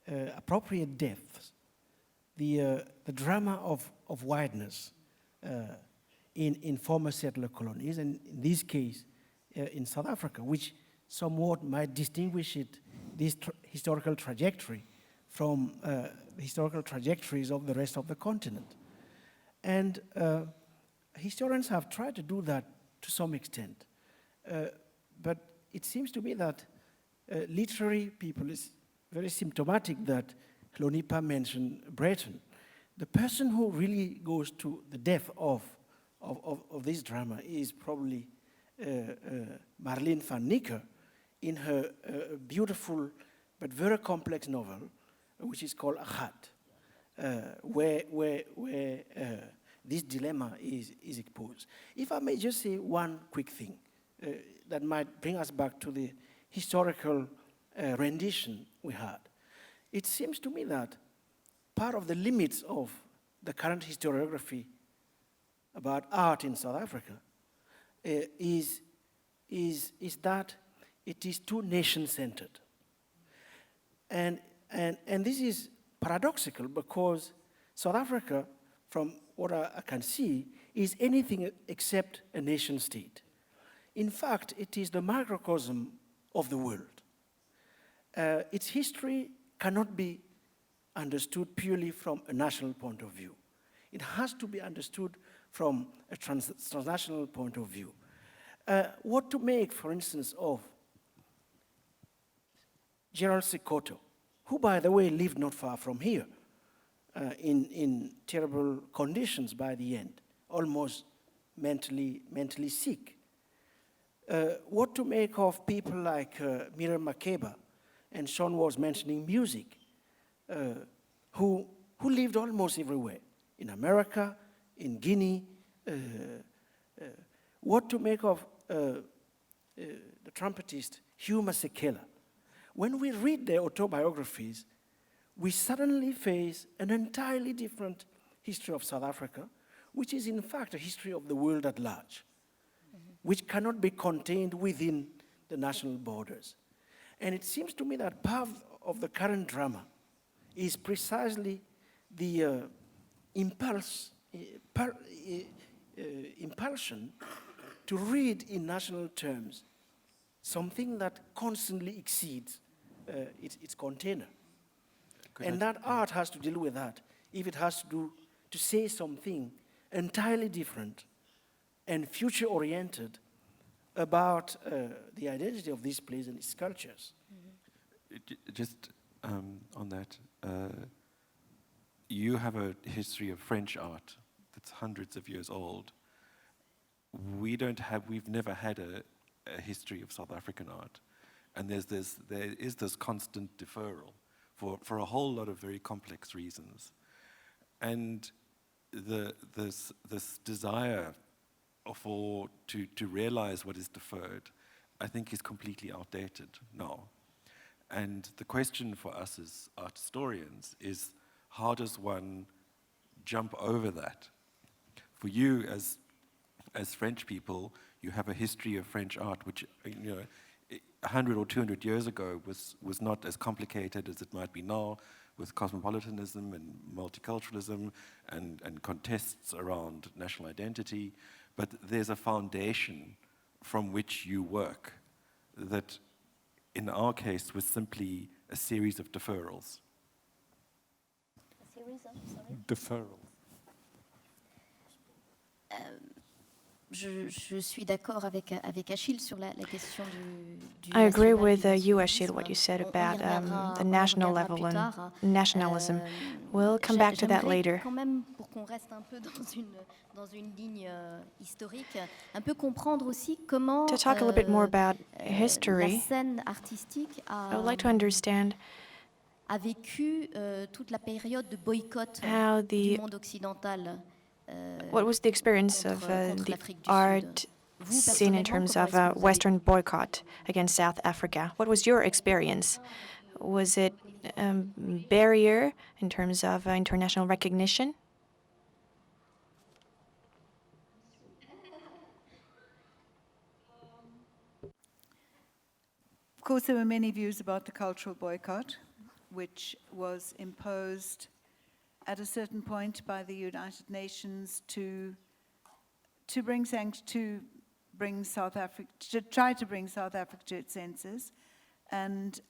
appropriate depth the drama of whiteness in former settler colonies, and in this case, in South Africa, which somewhat might distinguish this historical trajectory from historical trajectories of the rest of the continent. And historians have tried to do that to some extent. But it seems to me that literary people, is very symptomatic that Hlonipha mentioned Breton. The person who really goes to the depth of this drama is probably Marlene van Niekerk in her beautiful but very complex novel, which is called Achille, where this dilemma is exposed. If I may just say one quick thing that might bring us back to the historical rendition we had. It seems to me that part of the limits of the current historiography about art in South Africa is that it is too nation-centered. And this is paradoxical because South Africa, from what I can see, is anything except a nation state. In fact, it is the microcosm of the world. Its history cannot be understood purely from a national point of view. It has to be understood from a transnational point of view. What to make, for instance, of Gerald Sekoto, who, by the way, lived not far from here, in terrible conditions by the end, almost mentally sick. What to make of people like Miriam Makeba, and Sean was mentioning music, who lived almost everywhere, in America, in Guinea. What to make of the trumpetist Hugh Masekela. When we read their autobiographies, we suddenly face an entirely different history of South Africa, which is in fact a history of the world at large, which cannot be contained within the national borders. And it seems to me that part of the current drama is precisely the impulsion to read in national terms something that constantly exceeds its container. And that art has to deal with that if it has to say something entirely different and future-oriented about the identity of this place and its cultures. Just on that, you have a history of French art that's hundreds of years old. We've never had a history of South African art. And there is this constant deferral for a whole lot of very complex reasons. And this desire to realize what is deferred, I think, is completely outdated now. And the question for us as art historians is, how does one jump over that? For you, as French people, you have a history of French art, which 100 or 200 years ago was not as complicated as it might be now, with cosmopolitanism and multiculturalism and contests around national identity. But there's a foundation from which you work that, in our case, was simply a series of deferrals. Deferral. je suis d'accord avec Achille sur la question du I agree with you, nationalisme. Achille, what you said On y about reviendra- the on y national reviendra level plus and tard. nationalism. We'll come back to that J'aimerais later. quand même, pour qu'on reste un peu dans une ligne historique, un peu comprendre aussi comment To talk a little bit more about la history, scène artistique I would like to understand a vécu toute la période de boycott how du the monde occidental. what was the experience of contre the l'Afrique du art Sud. Vous, scene in personnellement, terms comment of est-ce que a vous avez- Western boycott against South Africa. What was your experience? Was it a barrier in terms of international recognition? Of course, there were many views about the cultural boycott, which was imposed at a certain point by the United Nations to bring South Africa, to try to bring South Africa to its senses. And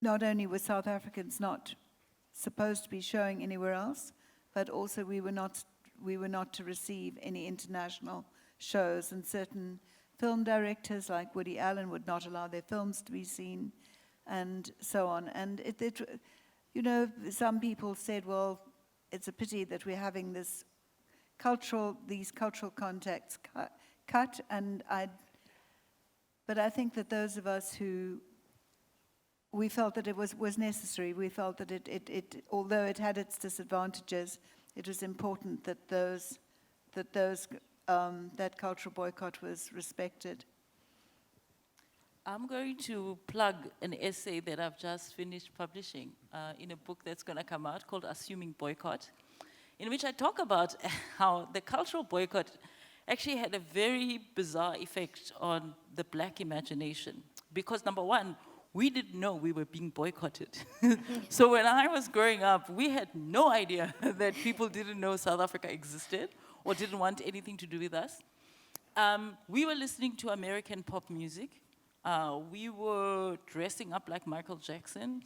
not only were South Africans not supposed to be showing anywhere else, but also we were not to receive any international shows, and certain film directors like Woody Allen would not allow their films to be seen, and so on. And you know, some people said, well, it's a pity that we're having these cultural contacts cut, but I think that those of us who we felt that it was necessary. We felt that it although it had its disadvantages, it was important that that cultural boycott was respected. I'm going to plug an essay that I've just finished publishing in a book that's going to come out called Assuming Boycott, in which I talk about how the cultural boycott actually had a very bizarre effect on the black imagination. Because number one, we didn't know we were being boycotted. So when I was growing up, we had no idea that people didn't know South Africa existed or didn't want anything to do with us. We were listening to American pop music. We were dressing up like Michael Jackson.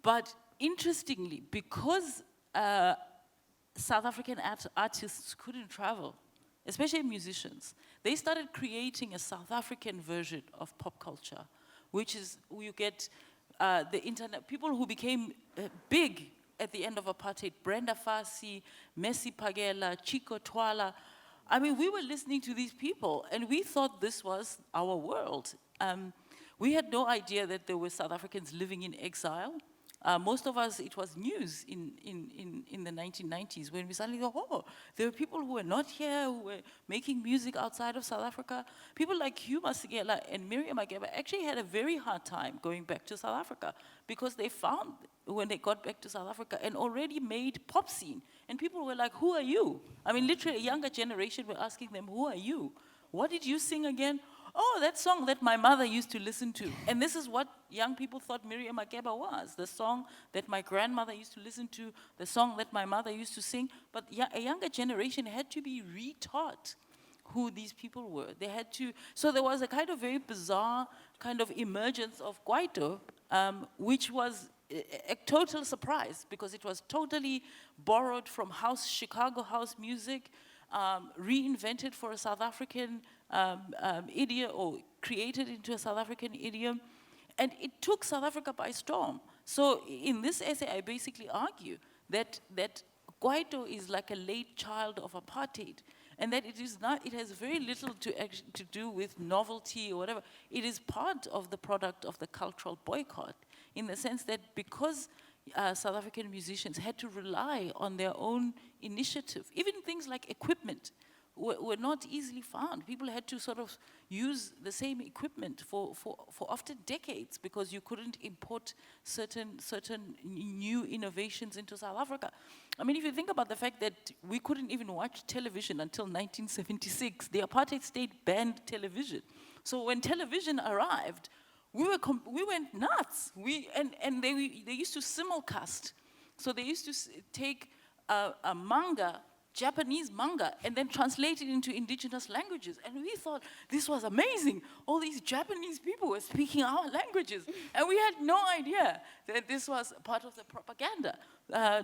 But interestingly, because South African artists couldn't travel, especially musicians, they started creating a South African version of pop culture, which is, you get the internet, people who became big at the end of apartheid, Brenda Fassie, Messi Pagela, Chico Twala. I mean, we were listening to these people, and we thought this was our world. We had no idea that there were South Africans living in exile. Most of us, it was news in the 1990s when we suddenly go, oh, there were people who were not here, who were making music outside of South Africa. People like Hugh Masekela and Miriam Makeba actually had a very hard time going back to South Africa because they found, when they got back to South Africa, an already made pop scene. And people were like, who are you? I mean, literally, a younger generation were asking them, who are you? What did you sing again? Oh, that song that my mother used to listen to. And this is what young people thought Miriam Makeba was, the song that my grandmother used to listen to, the song that my mother used to sing. But a younger generation had to be retaught who these people were. They had to, so there was a kind of very bizarre kind of emergence of Kwaito, which was a total surprise because it was totally borrowed from Chicago house music, reinvented for a South African idiom, or created into a South African idiom, and it took South Africa by storm. So in this essay, I basically argue that Kwaito is like a late child of apartheid, and that it is not. It has very little to do with novelty or whatever. It is part of the product of the cultural boycott, in the sense that because South African musicians had to rely on their own initiative, even things like equipment were not easily found. People had to sort of use the same equipment for often decades because you couldn't import certain new innovations into South Africa. I mean, if you think about the fact that we couldn't even watch television until 1976, the apartheid state banned television. So when television arrived, we went nuts. And they used to simulcast. So they used to take a manga Japanese manga and then translated into indigenous languages. And we thought this was amazing. All these Japanese people were speaking our languages. And we had no idea that this was part of the propaganda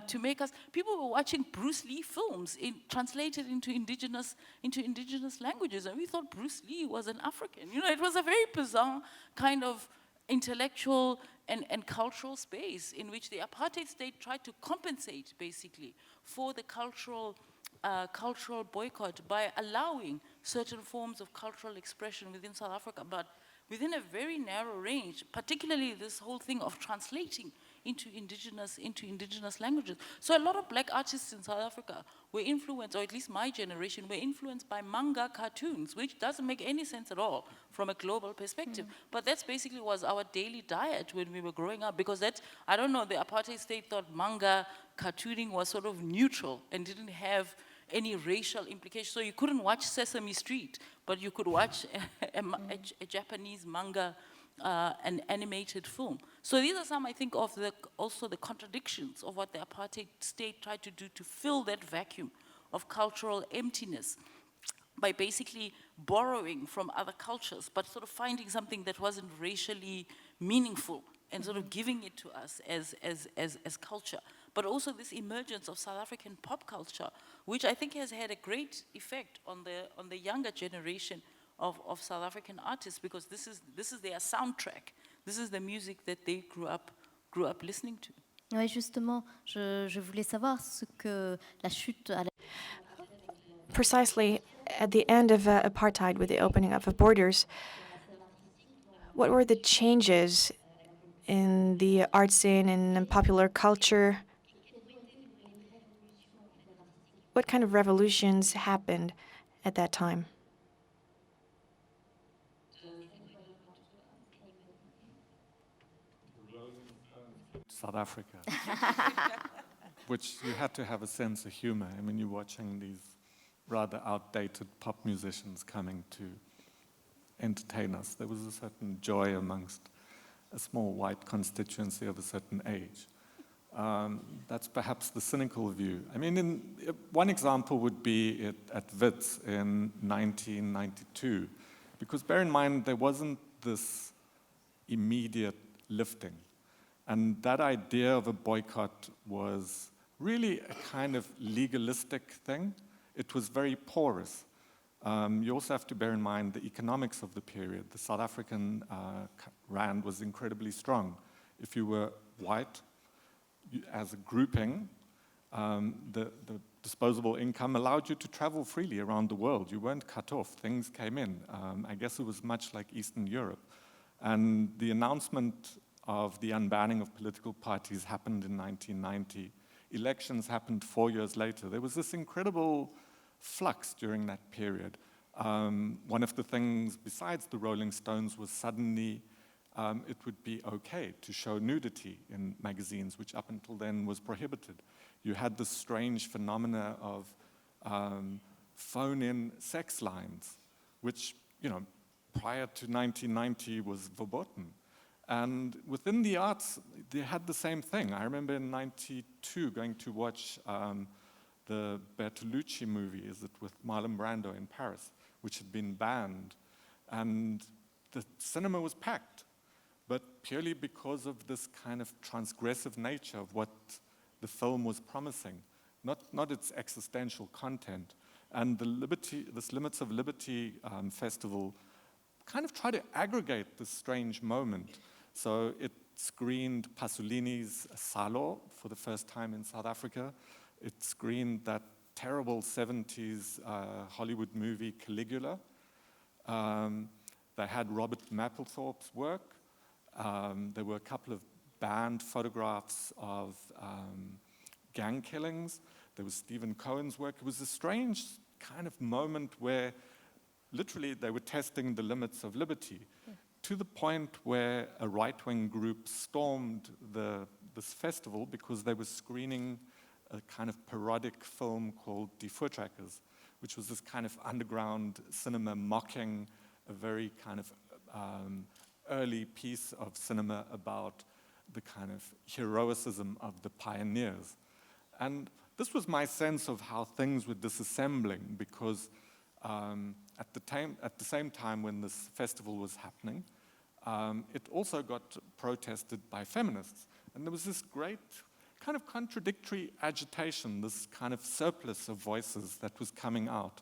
to make us, people were watching Bruce Lee films translated into indigenous languages. And we thought Bruce Lee was an African. You know, it was a very bizarre kind of intellectual and cultural space in which the apartheid state tried to compensate, basically, for the cultural boycott by allowing certain forms of cultural expression within South Africa, but within a very narrow range, particularly this whole thing of translating into indigenous languages. So a lot of black artists in South Africa were influenced, or at least my generation, were influenced by manga cartoons, which doesn't make any sense at all from a global perspective. But that's basically was our daily diet when we were growing up, because that's, I don't know, the apartheid state thought manga cartooning was sort of neutral and didn't have any racial implications. So you couldn't watch Sesame Street, but you could watch a Japanese manga, an animated film. So these are some, I think, of also the contradictions of what the apartheid state tried to do to fill that vacuum of cultural emptiness by basically borrowing from other cultures, but sort of finding something that wasn't racially meaningful and sort of giving it to us as culture. But also this emergence of South African pop culture, which I think has had a great effect on the younger generation of South African artists, because this is their soundtrack. This is the music that they grew up listening to. Oui, justement, je voulais savoir ce que la chute à la... Precisely at the end of apartheid, with the opening up of borders, what were the changes in the art scene and in popular culture? What kind of revolutions happened at that time? South Africa, which you had to have a sense of humor. I mean, you're watching these rather outdated pop musicians coming to entertain us. There was a certain joy amongst a small white constituency of a certain age. That's perhaps the cynical view. I mean, one example would be at Wits in 1992, because bear in mind, there wasn't this immediate lifting. And that idea of a boycott was really a kind of legalistic thing. It was very porous. You also have to bear in mind the economics of the period. The South African rand was incredibly strong. If you were white, as a grouping, the disposable income allowed you to travel freely around the world. You weren't cut off. Things came in. I guess it was much like Eastern Europe. And the announcement of the unbanning of political parties happened in 1990. Elections happened 4 years later. There was this incredible flux during that period. One of the things, besides the Rolling Stones, was suddenly it would be okay to show nudity in magazines, which up until then was prohibited. You had this strange phenomena of phone-in sex lines, which, you know, prior to 1990 was verboten. And within the arts, they had the same thing. I remember in 92 going to watch the Bertolucci movie, is it with Marlon Brando in Paris, which had been banned. And the cinema was packed, but purely because of this kind of transgressive nature of what the film was promising, not its existential content. And this Limits of Liberty festival kind of tried to aggregate this strange moment. So it screened Pasolini's Salo for the first time in South Africa. It screened that terrible 70s Hollywood movie Caligula. They had Robert Mapplethorpe's work. There were a couple of banned photographs of gang killings. There was Stephen Cohen's work. It was a strange kind of moment where literally they were testing the limits of liberty. Yeah. To the point where a right-wing group stormed this festival because they were screening a kind of parodic film called Die Voortrekkers, which was this kind of underground cinema mocking a very kind of early piece of cinema about the kind of heroicism of the pioneers. And this was my sense of how things were disassembling, because at the same time when this festival was happening, it also got protested by feminists. And there was this great kind of contradictory agitation, this kind of surplus of voices that was coming out.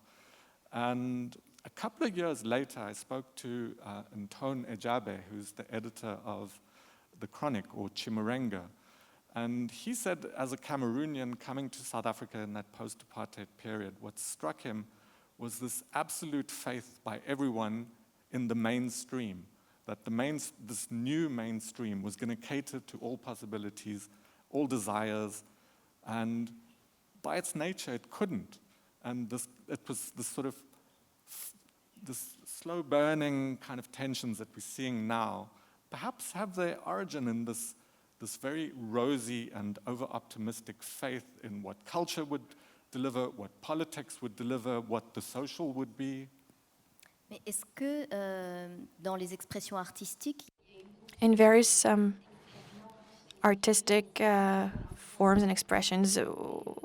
And a couple of years later, I spoke to Ndikung Ejabe, who's the editor of The Chronic, or Chimurenga. And he said, as a Cameroonian coming to South Africa in that post-apartheid period, what struck him was this absolute faith by everyone in the mainstream, that this new mainstream was going to cater to all possibilities, all desires, and by its nature, it couldn't. And it was this sort of this slow-burning kind of tensions that we're seeing now, perhaps have their origin in this very rosy and over-optimistic faith in what culture would deliver, what politics would deliver, what the social would be. Mais est-ce que dans les expressions artistiques, In various artistic forms and expressions,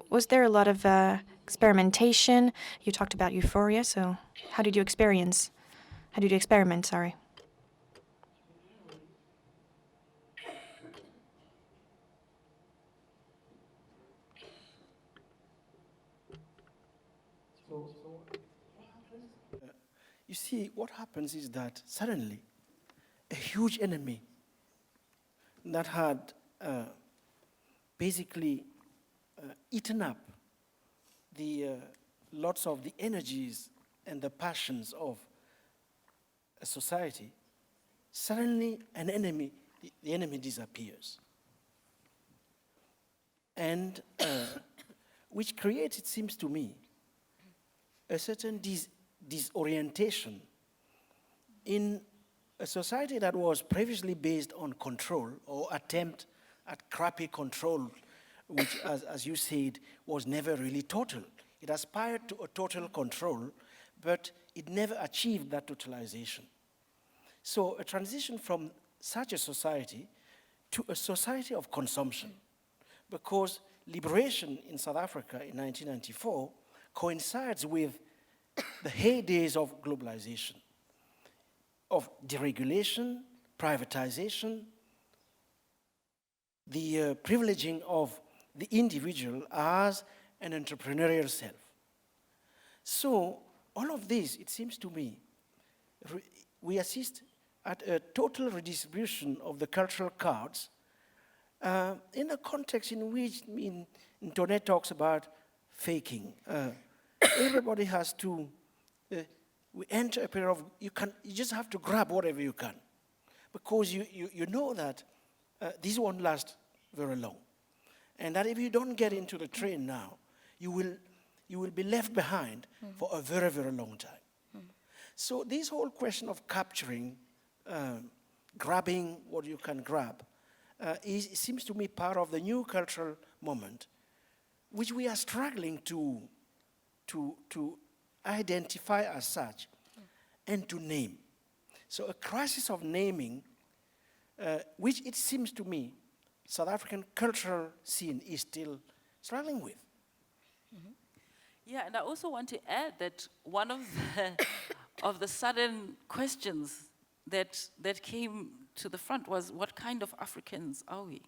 was there a lot of experimentation? You talked about euphoria, so how did you experiment, sorry? You see, what happens is that suddenly a huge enemy that had basically eaten up the lots of the energies and the passions of a society, suddenly the enemy disappears. And which creates, it seems to me, a certain disorientation in a society that was previously based on control or attempt at crappy control, which, as you said, was never really total. It aspired to a total control, but it never achieved that totalization. So a transition from such a society to a society of consumption, because liberation in South Africa in 1994 coincides with the heydays of globalization, of deregulation, privatization, the privileging of the individual as an entrepreneurial self. So all of this, it seems to me, we assist at a total redistribution of the cultural cards in a context in which Ntone talks about faking. Everybody has to, we enter a period of, you just have to grab whatever you can, because you know that this won't last very long. And that if you don't get into the train now, you will be left behind for a very, very long time. So this whole question of capturing, grabbing what you can grab, it seems to me part of the new cultural moment, which we are struggling to identify as such and to name. So a crisis of naming, which it seems to me South African cultural scene is still struggling with. Yeah, and I also want to add that one of the sudden questions that came to the front was, what kind of Africans are we?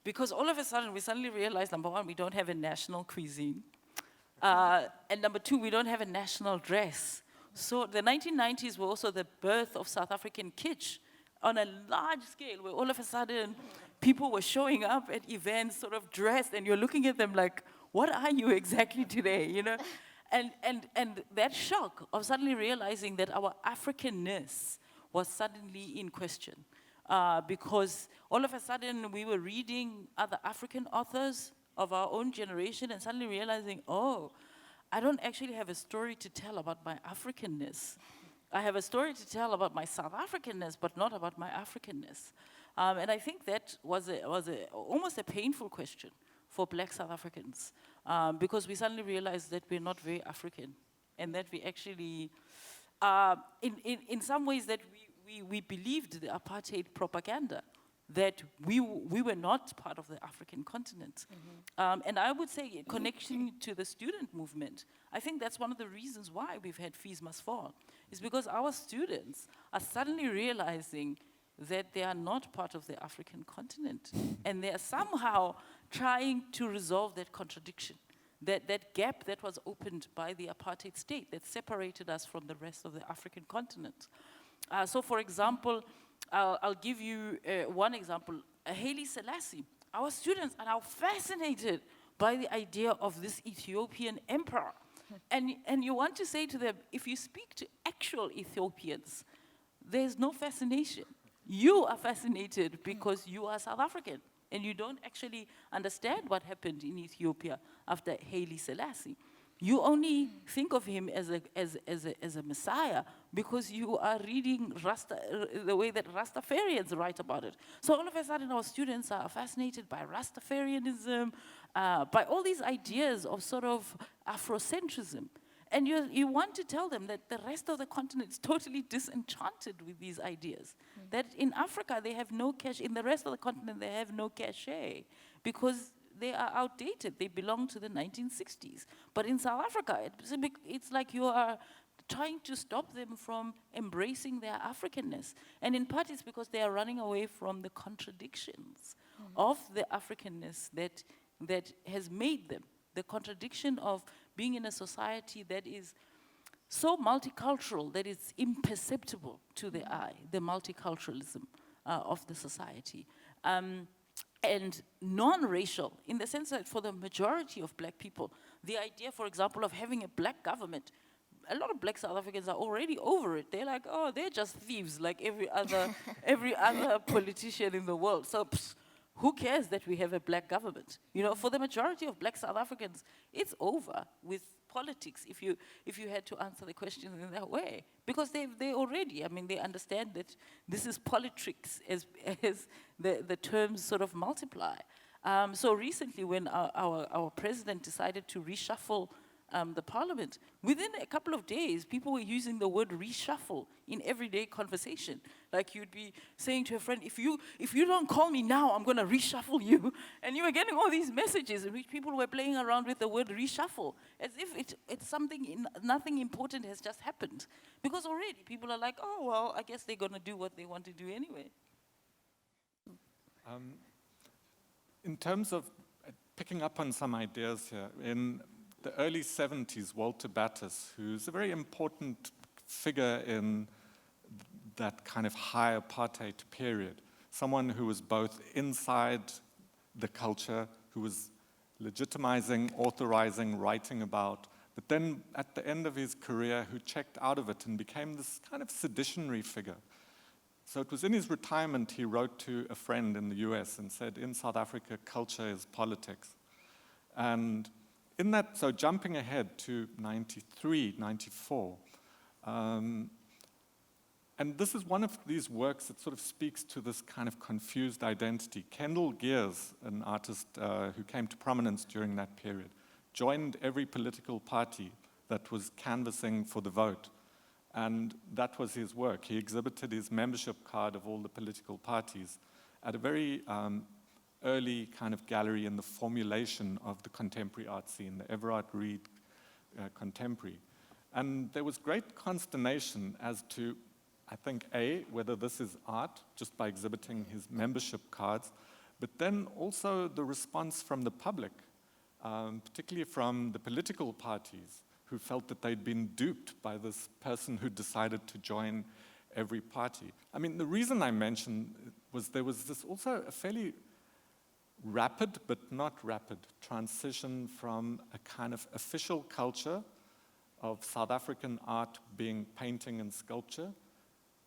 Because all of a sudden, we suddenly realized, number one, we don't have a national cuisine. And number two, we don't have a national dress. So the 1990s were also the birth of South African kitsch on a large scale, where all of a sudden, people were showing up at events sort of dressed, and you're looking at them like, what are you exactly today, you know? And that shock of suddenly realizing that our Africanness was suddenly in question. Because all of a sudden we were reading other African authors of our own generation and suddenly realizing, oh, I don't actually have a story to tell about my Africanness. I have a story to tell about my South Africanness, but not about my Africanness. And I think that was almost a painful question for Black South Africans, because we suddenly realized that we're not very African, and that we actually, in some ways that we believed the apartheid propaganda, that we were not part of the African continent. And I would say, in connection to the student movement, I think that's one of the reasons why we've had Fees Must Fall, is because our students are suddenly realizing that they are not part of the African continent. And they are somehow trying to resolve that contradiction, that gap that was opened by the apartheid state that separated us from the rest of the African continent. So for example, I'll give you one example. Haile Selassie. Our students are now fascinated by the idea of this Ethiopian emperor. And you want to say to them, if you speak to actual Ethiopians, there's no fascination. You are fascinated because you are South African, and you don't actually understand what happened in Ethiopia after Haile Selassie. You only think of him as a messiah because you are reading the way that Rastafarians write about it. So all of a sudden our students are fascinated by Rastafarianism, by all these ideas of sort of Afrocentrism. And you want to tell them that the rest of the continent is totally disenchanted with these ideas. That in Africa they have no cachet, in the rest of the continent they have no cachet, because they are outdated. They belong to the 1960s. But in South Africa, it's like you are trying to stop them from embracing their Africanness. And in part it's because they are running away from the contradictions of the Africanness that has made them. The contradiction of being in a society that is so multicultural that it's imperceptible to the eye, the multiculturalism of the society. And non-racial, in the sense that for the majority of black people, the idea, for example, of having a black government, a lot of black South Africans are already over it. They're like, oh, they're just thieves like every other politician in the world. So who cares that we have a black government? You know, for the majority of black South Africans, it's over with politics, if you had to answer the question in that way. Because they already, I mean, they understand that this is politics as the terms sort of multiply. So recently when our president decided to reshuffle the parliament, within a couple of days, people were using the word reshuffle in everyday conversation. Like you'd be saying to a friend, if you don't call me now, I'm gonna reshuffle you. And you were getting all these messages in which people were playing around with the word reshuffle, as if it's something, nothing important has just happened. Because already people are like, oh, well, I guess they're gonna do what they want to do anyway. In terms of picking up on some ideas here, in the early 70s, Walter Battis, who's a very important figure in that kind of high apartheid period, someone who was both inside the culture, who was legitimizing, authorizing, writing about, but then at the end of his career, who checked out of it and became this kind of seditionary figure. So it was in his retirement he wrote to a friend in the US and said, in South Africa, culture is politics. And in that, so jumping ahead to 93, 94, and this is one of these works that sort of speaks to this kind of confused identity. Kendall Gears, an artist who came to prominence during that period, joined every political party that was canvassing for the vote. And that was his work. He exhibited his membership card of all the political parties at a very early kind of gallery in the formulation of the contemporary art scene, the Everard Reed Contemporary. And there was great consternation as to, I think, A, whether this is art, just by exhibiting his membership cards, but then also the response from the public, particularly from the political parties, who felt that they'd been duped by this person who decided to join every party. I mean, the reason I mentioned it was there was this also a fairly rapid, but not rapid, transition from a kind of official culture of South African art being painting and sculpture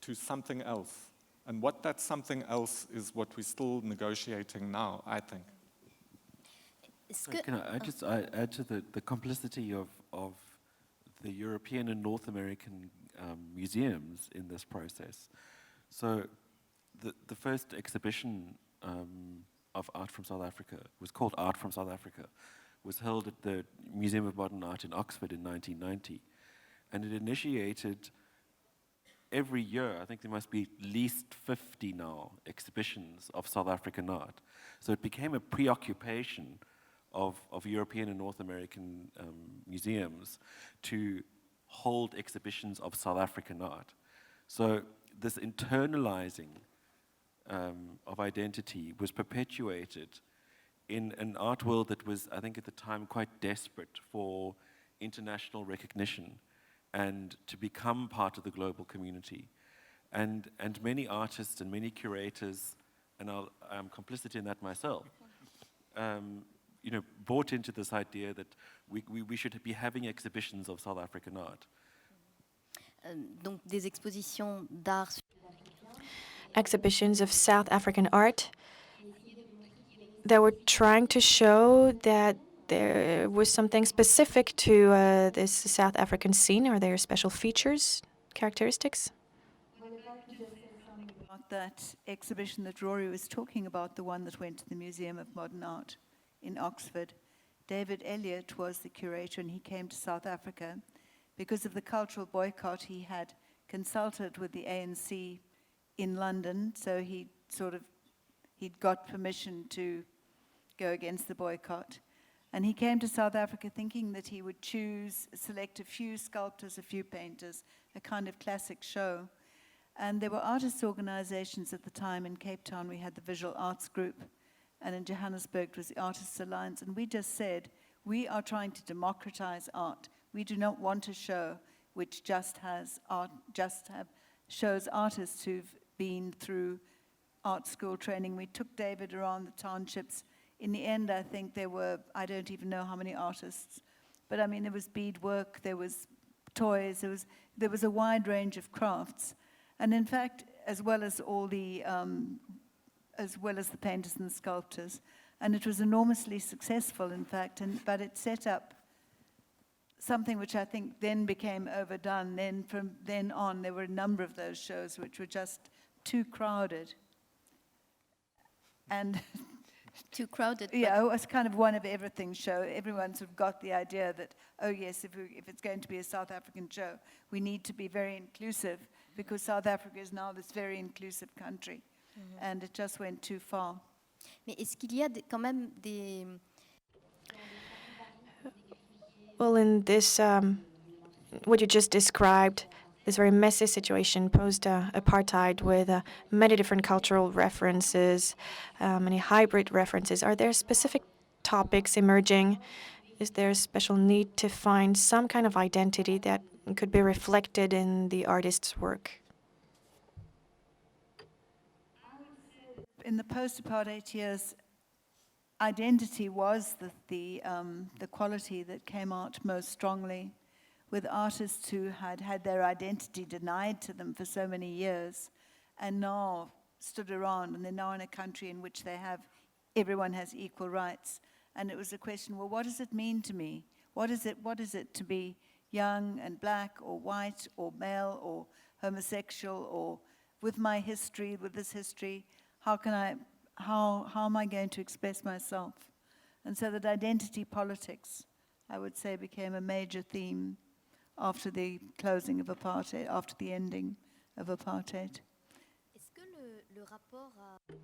to something else. And what that something else is what we're still negotiating now, I think. Can I just add to the complicity of the European and North American museums in this process? So the first exhibition of art from South Africa was called Art from South Africa, was held at the Museum of Modern Art in Oxford in 1990. And it initiated every year, I think there must be at least 50 now exhibitions of South African art. So it became a preoccupation of European and North American museums to hold exhibitions of South African art. So this internalizing of identity was perpetuated in an art world that was, I think at the time, quite desperate for international recognition and to become part of the global community. And many artists and many curators, and I'm complicit in that myself, bought into this idea that we should be having exhibitions of South African art. Donc des expositions d'art. Exhibitions of South African art that were trying to show that there was something specific to this South African scene, or their special features, characteristics. About that exhibition that Rory was talking about, the one that went to the Museum of Modern Art in Oxford, David Elliott was the curator, and he came to South Africa because of the cultural boycott. He had consulted with the ANC in London, so he'd got permission to go against the boycott. And he came to South Africa thinking that he would select a few sculptors, a few painters, a kind of classic show. And there were artists' organizations at the time. In Cape Town, we had the Visual Arts Group, and in Johannesburg, it was the Artists' Alliance. And we just said, we are trying to democratize art. We do not want a show which just shows artists who've been through art school training. We took David around the townships. In the end, I think there were, I don't even know how many artists, but I mean, there was beadwork, there was toys, there was a wide range of crafts. And in fact, as well as the painters and the sculptors. And it was enormously successful, in fact, but it set up something which I think then became overdone. Then from then on, there were a number of those shows which were just too crowded. And too crowded. Yeah, it was kind of one of everything show. Everyone sort of got the idea that, oh yes, if it's going to be a South African show, we need to be very inclusive, because South Africa is now this very inclusive country. And it just went too far. Mais est-ce qu'il y a quand même des... Well, in this, what you just described, this very messy situation, post-apartheid, with many different cultural references, many hybrid references, are there specific topics emerging? Is there a special need to find some kind of identity that could be reflected in the artist's work? In the post-apartheid years, identity was the quality that came out most strongly, with artists who had their identity denied to them for so many years, and now stood around, and they're now in a country in which everyone has equal rights. And it was a question, well, what does it mean to me? What is it to be young and black or white or male or homosexual, or with my history, with this history? How am I going to express myself? And so that identity politics, I would say, became a major theme after the closing of apartheid, after the ending of apartheid. Est-ce que le rapport à...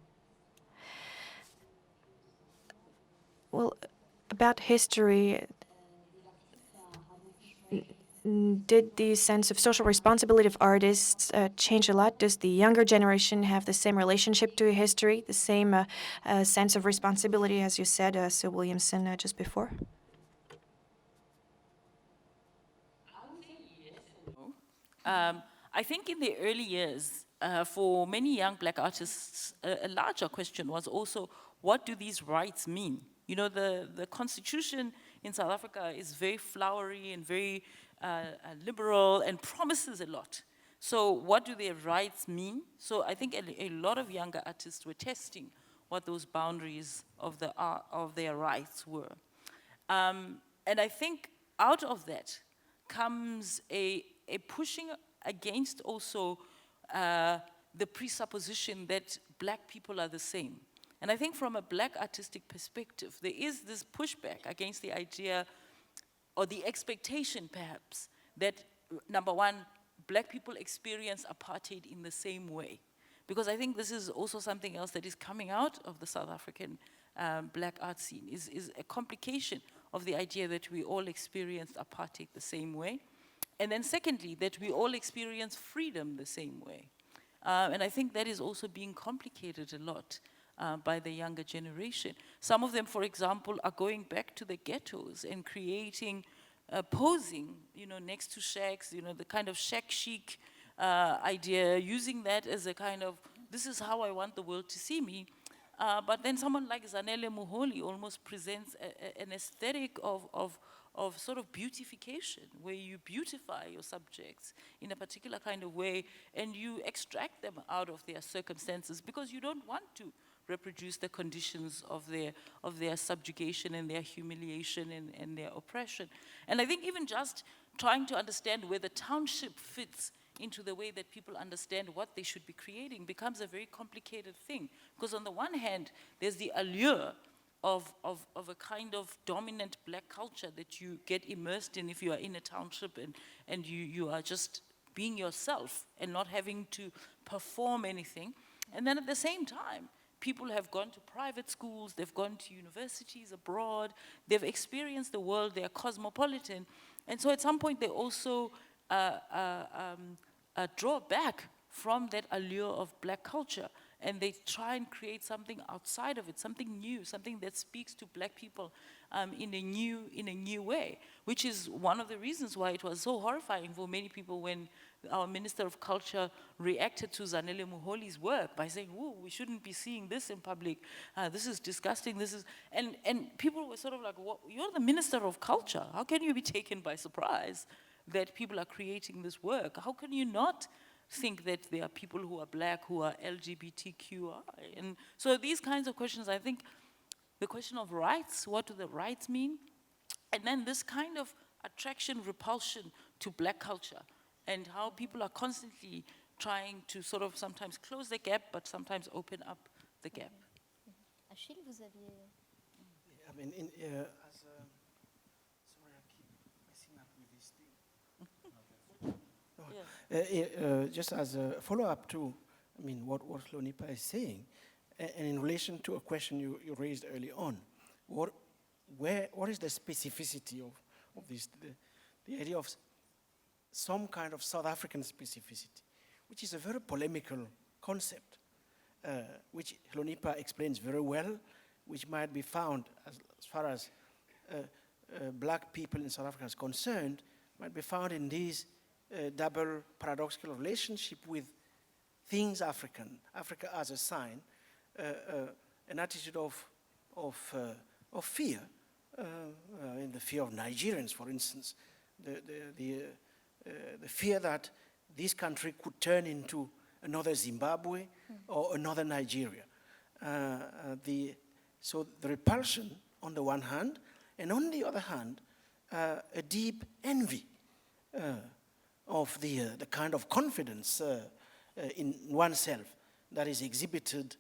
Well, about history, did the sense of social responsibility of artists change a lot? Does the younger generation have the same relationship to history, the same sense of responsibility, as you said, Sir Williamson, just before? I think in the early years, for many young black artists, a larger question was also, what do these rights mean? You know, the constitution in South Africa is very flowery and very liberal and promises a lot. So what do their rights mean? So I think a lot of younger artists were testing what those boundaries of their rights were. And I think out of that comes a pushing against also the presupposition that black people are the same. And I think from a black artistic perspective, there is this pushback against the idea, or the expectation perhaps, that number one, black people experience apartheid in the same way? Because I think this is also something else that is coming out of the South African black art scene, is a complication of the idea that we all experienced apartheid the same way. And then secondly, that we all experience freedom the same way. And I think that is also being complicated a lot by the younger generation. Some of them, for example, are going back to the ghettos and creating, posing, next to shacks, the kind of shack chic idea, using that as a kind of, this is how I want the world to see me. But then someone like Zanele Muholi almost presents an aesthetic of sort of beautification, where you beautify your subjects in a particular kind of way, and you extract them out of their circumstances because you don't want to reproduce the conditions of their subjugation and their humiliation and their oppression. And I think even just trying to understand where the township fits into the way that people understand what they should be creating becomes a very complicated thing. Because on the one hand, there's the allure of a kind of dominant black culture that you get immersed in if you are in a township and you are just being yourself and not having to perform anything. And then at the same time, people have gone to private schools, they've gone to universities abroad, they've experienced the world, they're cosmopolitan. And so at some point they also draw back from that allure of black culture, and they try and create something outside of it, something new, something that speaks to black people in a new way, which is one of the reasons why it was so horrifying for many people when our Minister of Culture reacted to Zanele Muholi's work by saying, "Whoa, we shouldn't be seeing this in public. This is disgusting. This is," and people were sort of like, well, "You're the Minister of Culture. How can you be taken by surprise that people are creating this work? How can you not think that there are people who are black, who are LGBTQI?" And so these kinds of questions, I think, the question of rights, what do the rights mean? And then this kind of attraction, repulsion to black culture, and how people are constantly trying to sort of sometimes close the gap, but sometimes open up the gap. Achille, vous aviez... I mean, as sorry, I keep messing up with this thing. Just as a follow-up to, I mean, what Hlonipha is saying, and in relation to a question you raised early on, what is the specificity of this, the idea of some kind of South African specificity, which is a very polemical concept, which Hlonipha explains very well, which might be found, as far as black people in South Africa is concerned, might be found in this double paradoxical relationship with things African, Africa as a sign, an attitude of fear, in the fear of Nigerians, for instance, the fear that this country could turn into another Zimbabwe or another Nigeria. So the repulsion on the one hand, and on the other hand, a deep envy of the kind of confidence in oneself that is exhibited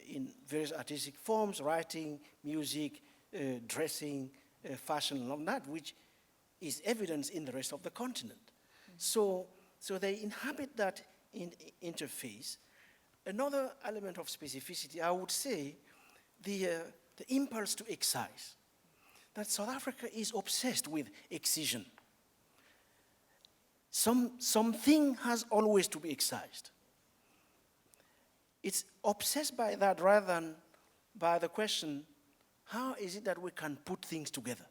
in various artistic forms, writing, music, dressing, fashion, and all that, which is evidence in the rest of the continent. So they inhabit that interface. Another element of specificity, I would say, the impulse to excise. That South Africa is obsessed with excision. Something has always to be excised. It's obsessed by that rather than by the question, how is it that we can put things together?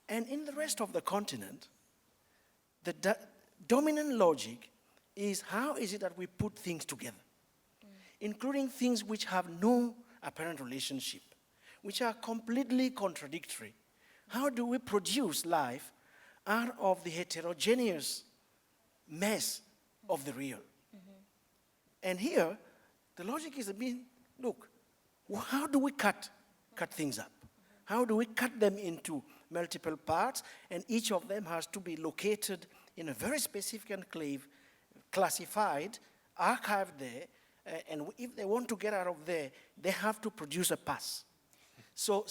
And in the rest of the continent, the dominant logic is how is it that we put things together, including things which have no apparent relationship, which are completely contradictory. How do we produce life out of the heterogeneous mess of the real? And here, the logic is a bit, look, how do we cut things up? How do we cut them into multiple parts, and each of them has to be located in a very specific enclave, classified, archived there, and if they want to get out of there, they have to produce a pass. So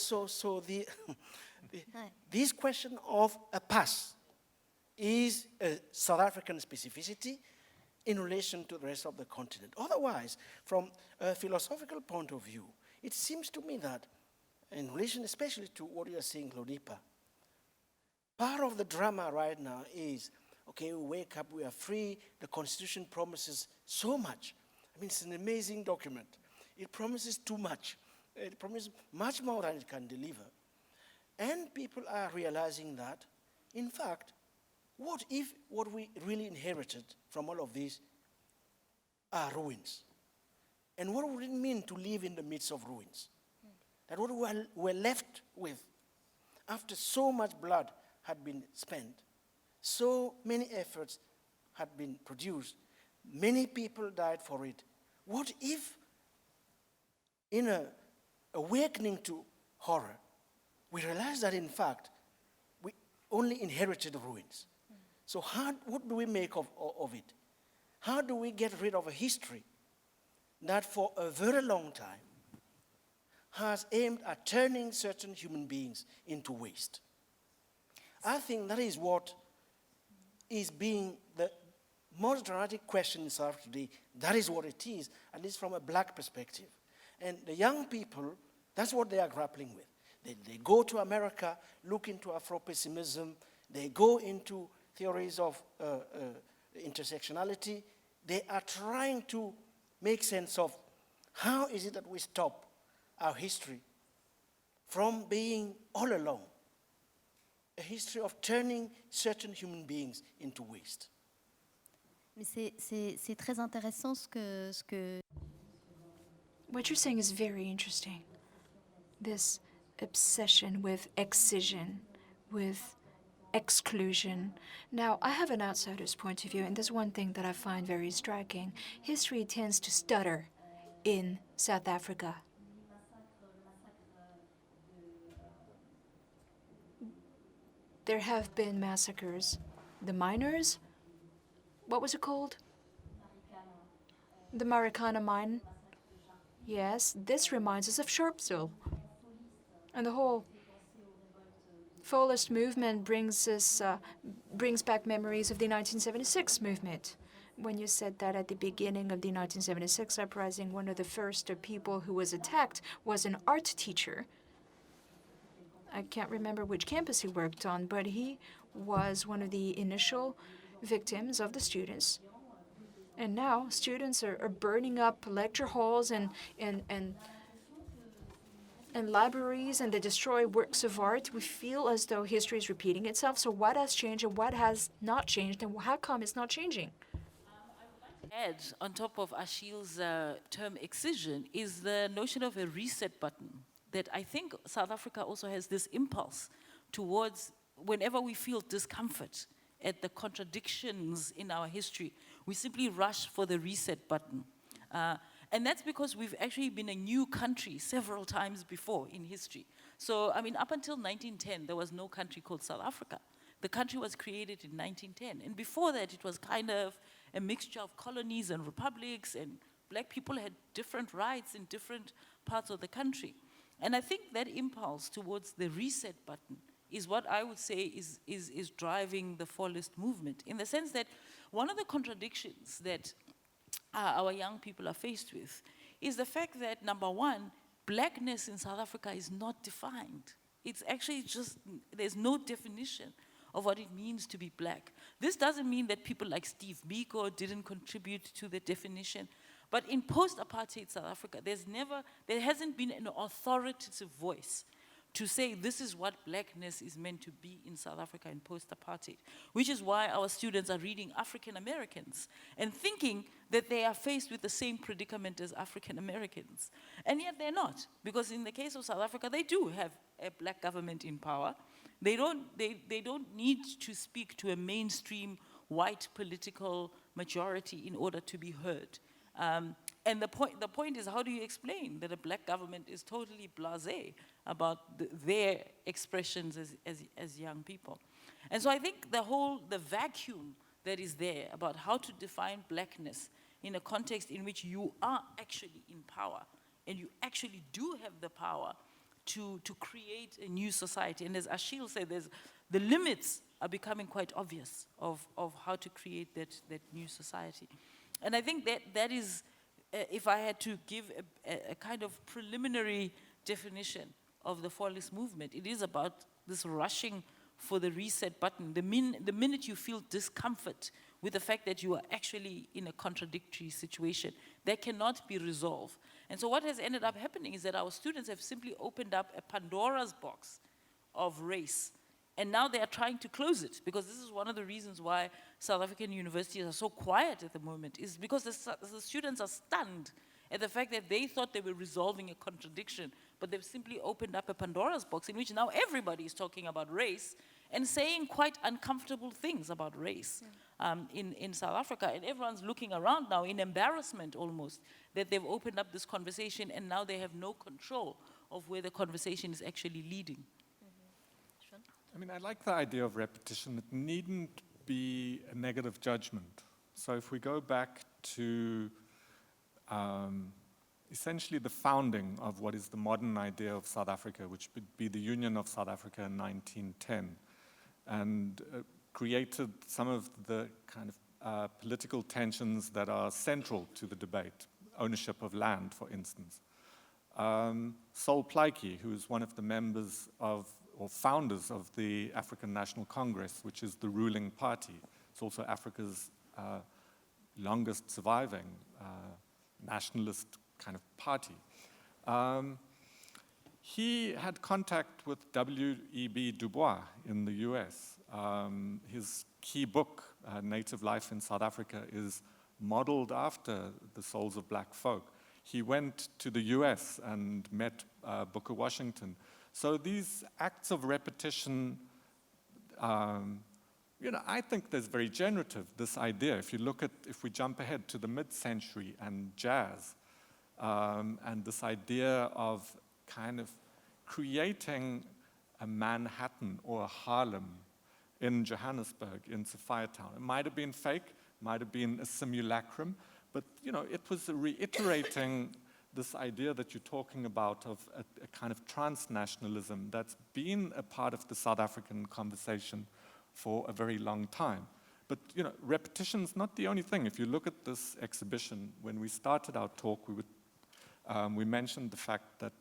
this question of a pass is a South African specificity in relation to the rest of the continent. Otherwise, from a philosophical point of view, it seems to me that in relation especially to what you are saying, Hlonipha, part of the drama right now is, okay, we wake up, we are free, the Constitution promises so much. I mean, it's an amazing document. It promises too much. It promises much more than it can deliver. And people are realizing that, in fact, what if what we really inherited from all of this are ruins? And what would it mean to live in the midst of ruins? That what we're left with, after so much blood had been spent, so many efforts had been produced, many people died for it. What if, in an awakening to horror, we realize that in fact, we only inherited ruins? So what do we make of it? How do we get rid of a history that for a very long time has aimed at turning certain human beings into waste? I think that is what is being the most dramatic question in South Africa today. That is what it is, at least from a black perspective. And the young people, that's what they are grappling with. They go to America, look into Afro-pessimism, they go into theories of intersectionality. They are trying to make sense of how is it that we stop our history from being all along a history of turning certain human beings into waste. Mais c'est très intéressant ce que... What you're saying is very interesting. This obsession with excision, with exclusion. Now, I have an outsider's point of view, and there's one thing that I find very striking. History tends to stutter in South Africa. There have been massacres. The miners, what was it called? The Marikana mine. Yes, this reminds us of Sharpeville. And the whole Fallist movement brings back memories of the 1976 movement. When you said that at the beginning of the 1976 uprising, one of the first people who was attacked was an art teacher. I can't remember which campus he worked on, but he was one of the initial victims of the students. And now students are burning up lecture halls and libraries, and they destroy works of art. We feel as though history is repeating itself. So what has changed and what has not changed, and how come it's not changing? Add on top of Achille's term excision is the notion of a reset button, that I think South Africa also has this impulse towards, whenever we feel discomfort at the contradictions in our history, we simply rush for the reset button. And that's because we've actually been a new country several times before in history. So, I mean, up until 1910, there was no country called South Africa. The country was created in 1910. And before that, it was kind of a mixture of colonies and republics, and black people had different rights in different parts of the country. And I think that impulse towards the reset button is what I would say is driving the Fallist movement, in the sense that one of the contradictions that our young people are faced with is the fact that, number one, blackness in South Africa is not defined. It's actually just, there's no definition of what it means to be black. This doesn't mean that people like Steve Biko didn't contribute to the definition, but in post-apartheid South Africa, there hasn't been an authoritative voice to say this is what blackness is meant to be in South Africa in post-apartheid, which is why our students are reading African Americans and thinking that they are faced with the same predicament as African Americans. And yet they're not, because in the case of South Africa, they do have a black government in power. They don't need to speak to a mainstream white political majority in order to be heard. And the point is, how do you explain that a black government is totally blasé about their expressions as young people? And so I think the vacuum that is there about how to define blackness in a context in which you are actually in power, and you actually do have the power to create a new society. And as Achille said, the limits are becoming quite obvious of how to create that new society. And I think that is, if I had to give a kind of preliminary definition of the fallist movement, it is about this rushing for the reset button. The minute you feel discomfort with the fact that you are actually in a contradictory situation, that cannot be resolved. And so what has ended up happening is that our students have simply opened up a Pandora's box of race. And now they are trying to close it, because this is one of the reasons why South African universities are so quiet at the moment, is because the students are stunned at the fact that they thought they were resolving a contradiction, but they've simply opened up a Pandora's box in which now everybody is talking about race and saying quite uncomfortable things about race in South Africa. And everyone's looking around now in embarrassment almost that they've opened up this conversation and now they have no control of where the conversation is actually leading. I mean, I like the idea of repetition. It needn't be a negative judgment. So if we go back to essentially the founding of what is the modern idea of South Africa, which would be the Union of South Africa in 1910, and created some of the kind of political tensions that are central to the debate, ownership of land, for instance. Sol Plaatje, who is one of the members of, or founders of the African National Congress, which is the ruling party. It's also Africa's longest surviving nationalist kind of party. He had contact with W.E.B. Du Bois in the US. His key book, Native Life in South Africa, is modeled after The Souls of Black Folk. He went to the US and met Booker Washington. So these acts of repetition, you know, I think there's very generative, this idea. If you look at, if we jump ahead to the mid-century and jazz, and this idea of kind of creating a Manhattan or a Harlem in Johannesburg, in Sophiatown. It might have been fake, might have been a simulacrum, but you know, it was reiterating this idea that you're talking about of a kind of transnationalism that's been a part of the South African conversation for a very long time. But you know, repetition's not the only thing. If you look at this exhibition, when we started our talk, we mentioned the fact that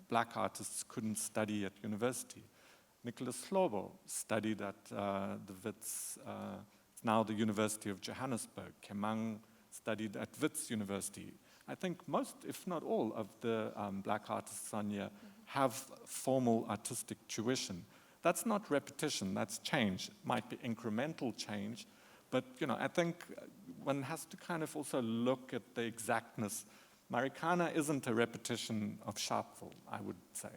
black artists couldn't study at university. Nicholas Slobo studied at the Wits, it's now the University of Johannesburg. Kemang studied at Wits University. I think most, if not all, of the black artists on here have formal artistic tuition. That's not repetition, that's change. It might be incremental change, but you know, I think one has to kind of also look at the exactness. Marikana isn't a repetition of Sharpeville, I would say.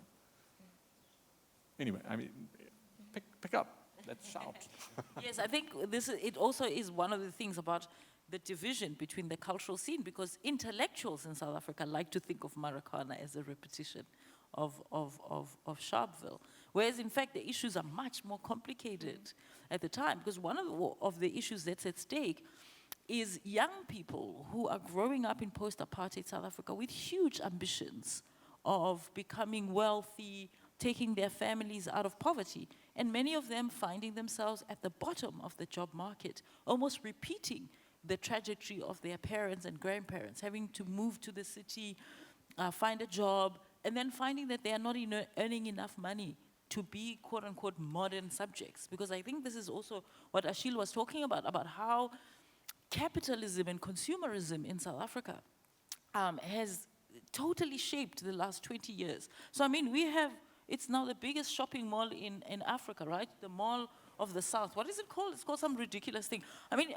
Anyway, I mean, pick up, let's shout. Yes, I think it also is one of the things about the division between the cultural scene, because intellectuals in South Africa like to think of Marikana as a repetition of Sharpeville, whereas in fact the issues are much more complicated at the time, because one of the issues that's at stake is young people who are growing up in post-apartheid South Africa with huge ambitions of becoming wealthy, taking their families out of poverty, and many of them finding themselves at the bottom of the job market, almost repeating the trajectory of their parents and grandparents, having to move to the city, find a job, and then finding that they are not earning enough money to be quote-unquote modern subjects. Because I think this is also what Achille was talking about how capitalism and consumerism in South Africa has totally shaped the last 20 years. So I mean, it's now the biggest shopping mall in Africa, right? The Mall of the South. What is it called? It's called some ridiculous thing. I mean,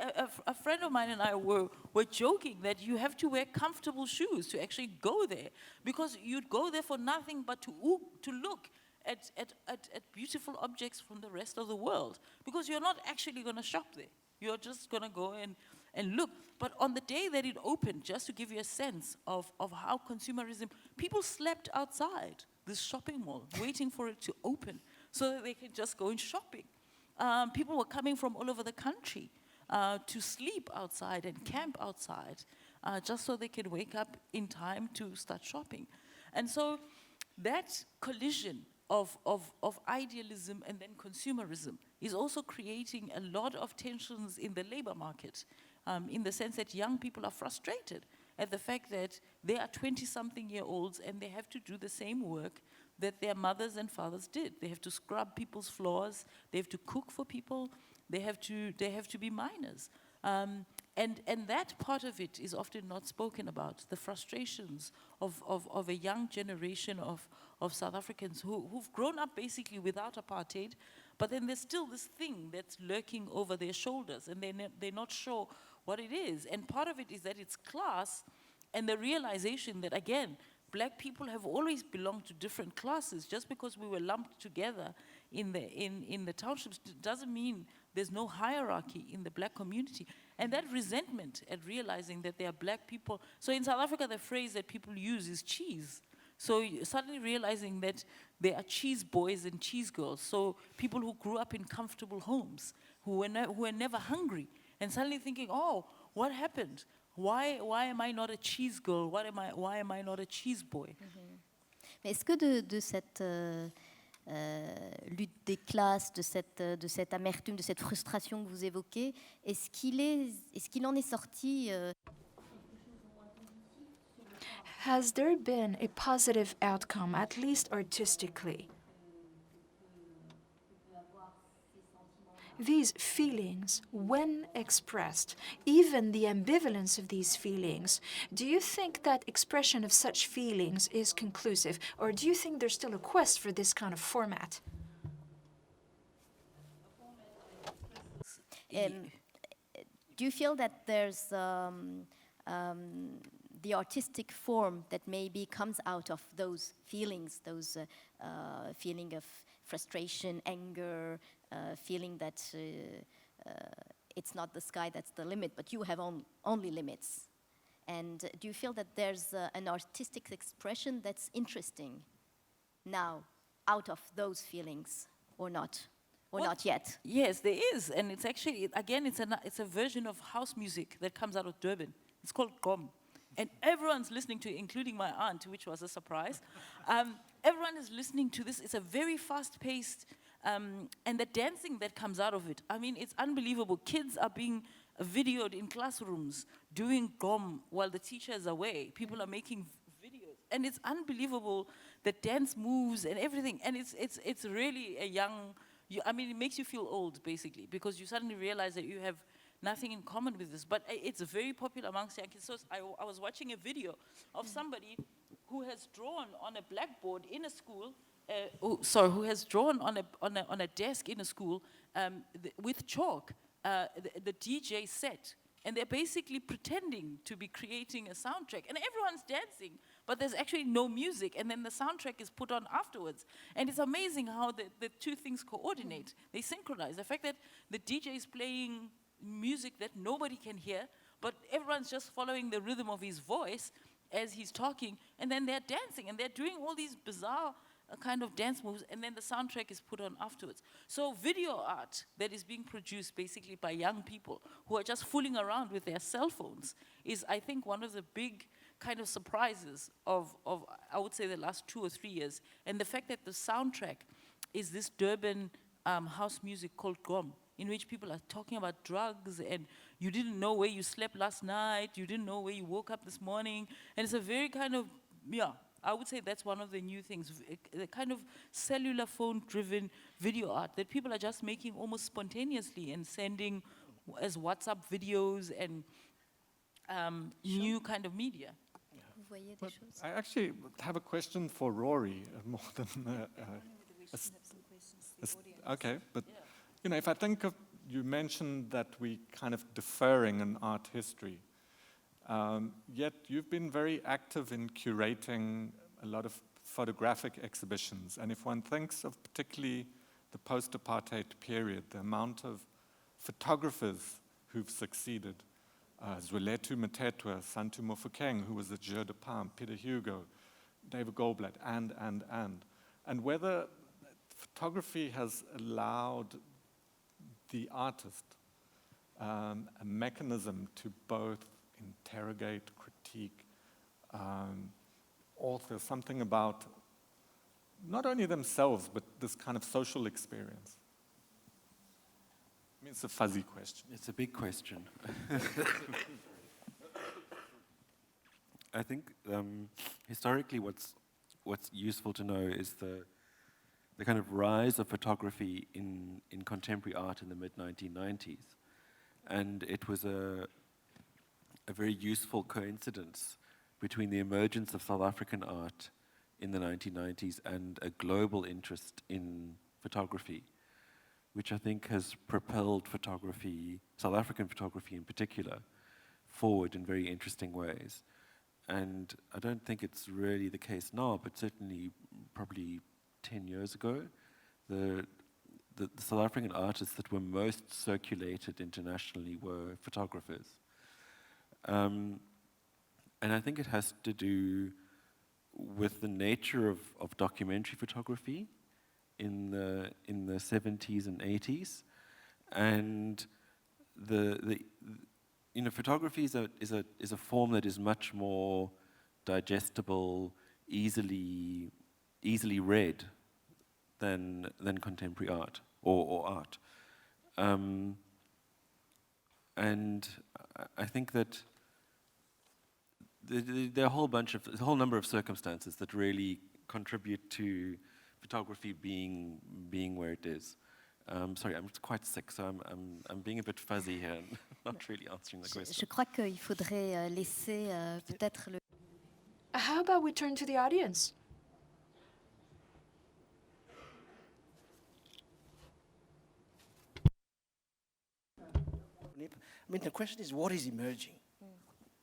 a friend of mine and I were joking that you have to wear comfortable shoes to actually go there, because you'd go there for nothing but to look at beautiful objects from the rest of the world, because you're not actually going to shop there. You're just going to go and look. But on the day that it opened, just to give you a sense of how consumerism, people slept outside this shopping mall waiting for it to open so that they could just go in shopping. People were coming from all over the country to sleep outside and camp outside just so they could wake up in time to start shopping. And so that collision of idealism and then consumerism is also creating a lot of tensions in the labor market, in the sense that young people are frustrated at the fact that they are 20-something-year-olds and they have to do the same work that their mothers and fathers did. They have to scrub people's floors, they have to cook for people, they have to be miners. And that part of it is often not spoken about, the frustrations of a young generation of South Africans who've grown up basically without apartheid, but then there's still this thing that's lurking over their shoulders, and they're not sure what it is. And part of it is that it's class, and the realization that, again, black people have always belonged to different classes. Just because we were lumped together in the townships doesn't mean there's no hierarchy in the black community. And that resentment at realizing that there are black people. So in South Africa, the phrase that people use is cheese. So suddenly realizing that there are cheese boys and cheese girls. So people who grew up in comfortable homes, who were never hungry. And suddenly thinking, oh, what happened? Why am I not a cheese girl? Why am I not a cheese boy? Mais est-ce que de cette lutte des classes, de cette amertume, de cette frustration que vous évoquez, est-ce qu'il en est sorti Has there been a positive outcome, at least artistically? These feelings, when expressed, even the ambivalence of these feelings, do you think that expression of such feelings is conclusive, or do you think there's still a quest for this kind of format? Do you feel that there's the artistic form that maybe comes out of those feelings, those feeling of frustration, anger, feeling that it's not the sky that's the limit, but you have only limits? And do you feel that there's an artistic expression that's interesting now out of those feelings, or not? Or Well, not yet? Yes, there is, and it's actually, again, it's a version of house music that comes out of Durban. It's called gqom, and everyone's listening to it, including my aunt, which was a surprise. Everyone is listening to this. It's a very fast-paced, and the dancing that comes out of it, I mean, it's unbelievable. Kids are being videoed in classrooms doing gqom while the teacher is away. People are making videos, and it's unbelievable, the dance moves and everything, and it's really a young. I mean, it makes you feel old, basically, because you suddenly realize that you have nothing in common with this. But it's very popular amongst young kids. So I was watching a video of somebody who has drawn on a blackboard in a school, who has drawn on a desk in a school with chalk the DJ set. And they're basically pretending to be creating a soundtrack. And everyone's dancing, but there's actually no music. And then the soundtrack is put on afterwards. And it's amazing how the two things coordinate. They synchronize. The fact that the DJ is playing music that nobody can hear, but everyone's just following the rhythm of his voice as he's talking. And then they're dancing, and they're doing all these bizarre kind of dance moves, and then the soundtrack is put on afterwards. So video art that is being produced basically by young people who are just fooling around with their cell phones is, I think, one of the big kind of surprises of I would say, the last 2 or 3 years. And the fact that the soundtrack is this Durban house music called gqom, in which people are talking about drugs, and you didn't know where you slept last night, you didn't know where you woke up this morning, and it's a very kind of, I would say that's one of the new things, the kind of cellular phone-driven video art that people are just making almost spontaneously and sending as WhatsApp videos and new kind of media. I actually have a question for Rory, more than okay, but you know, if I think of, you mentioned that we kind of deferring in art history. Yet you've been very active in curating a lot of photographic exhibitions. And if one thinks of particularly the post-apartheid period, the amount of photographers who've succeeded, Zwelethu Mthethwa, Santu Mofokeng, who was the Jeu de Paume, Peter Hugo, David Goldblatt, and whether photography has allowed the artist a mechanism to both interrogate, critique, author, something about not only themselves, but this kind of social experience? I mean, it's a fuzzy question. It's a big question. I think historically what's useful to know is the kind of rise of photography in contemporary art in the mid-1990s. And it was a very useful coincidence between the emergence of South African art in the 1990s and a global interest in photography, which I think has propelled photography, South African photography in particular, forward in very interesting ways. And I don't think it's really the case now, but certainly probably 10 years ago, the South African artists that were most circulated internationally were photographers. And I think it has to do with the nature of documentary photography in the 70s and 80s, and photography is a form that is much more digestible, easily read than contemporary art or art, and I think that there are a whole number of circumstances that really contribute to photography being where it is. Sorry, I'm quite sick, so I'm being a bit fuzzy here and not really answering the question. Je crois qu'il faudrait laisser peut-être le... How about we turn to the audience? I mean, the question is, what is emerging?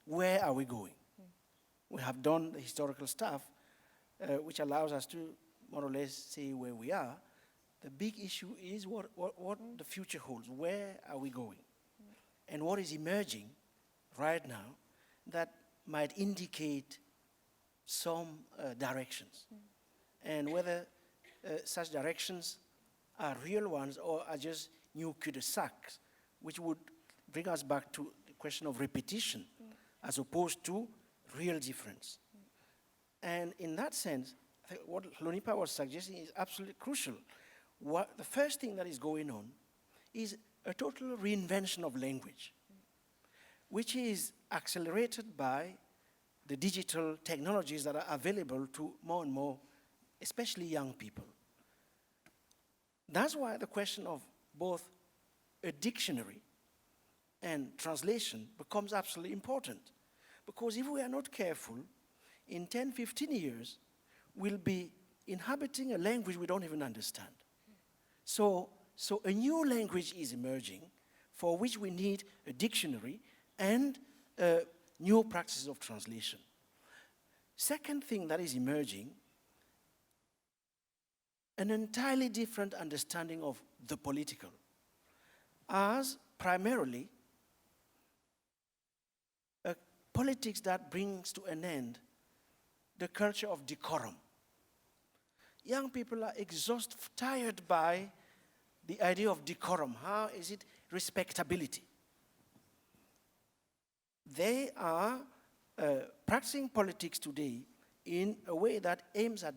Where are we going? We have done the historical stuff, which allows us to more or less say where we are. The big issue is what the future holds. Where are we going? And what is emerging right now that might indicate some directions. And whether such directions are real ones or are just new cul-de-sacs, which would bring us back to the question of repetition as opposed to real difference. And in that sense, I think what Hlonipha was suggesting is absolutely crucial. The first thing that is going on is a total reinvention of language, which is accelerated by the digital technologies that are available to more and more, especially young people. That's why the question of both a dictionary and translation becomes absolutely important. Because if we are not careful, in 10, 15 years, we'll be inhabiting a language we don't even understand. So a new language is emerging for which we need a dictionary and new practices of translation. Second thing that is emerging, an entirely different understanding of the political as primarily a politics that brings to an end the culture of decorum. Young people are exhausted, tired by the idea of decorum. How is it respectability? They are practicing politics today in a way that aims at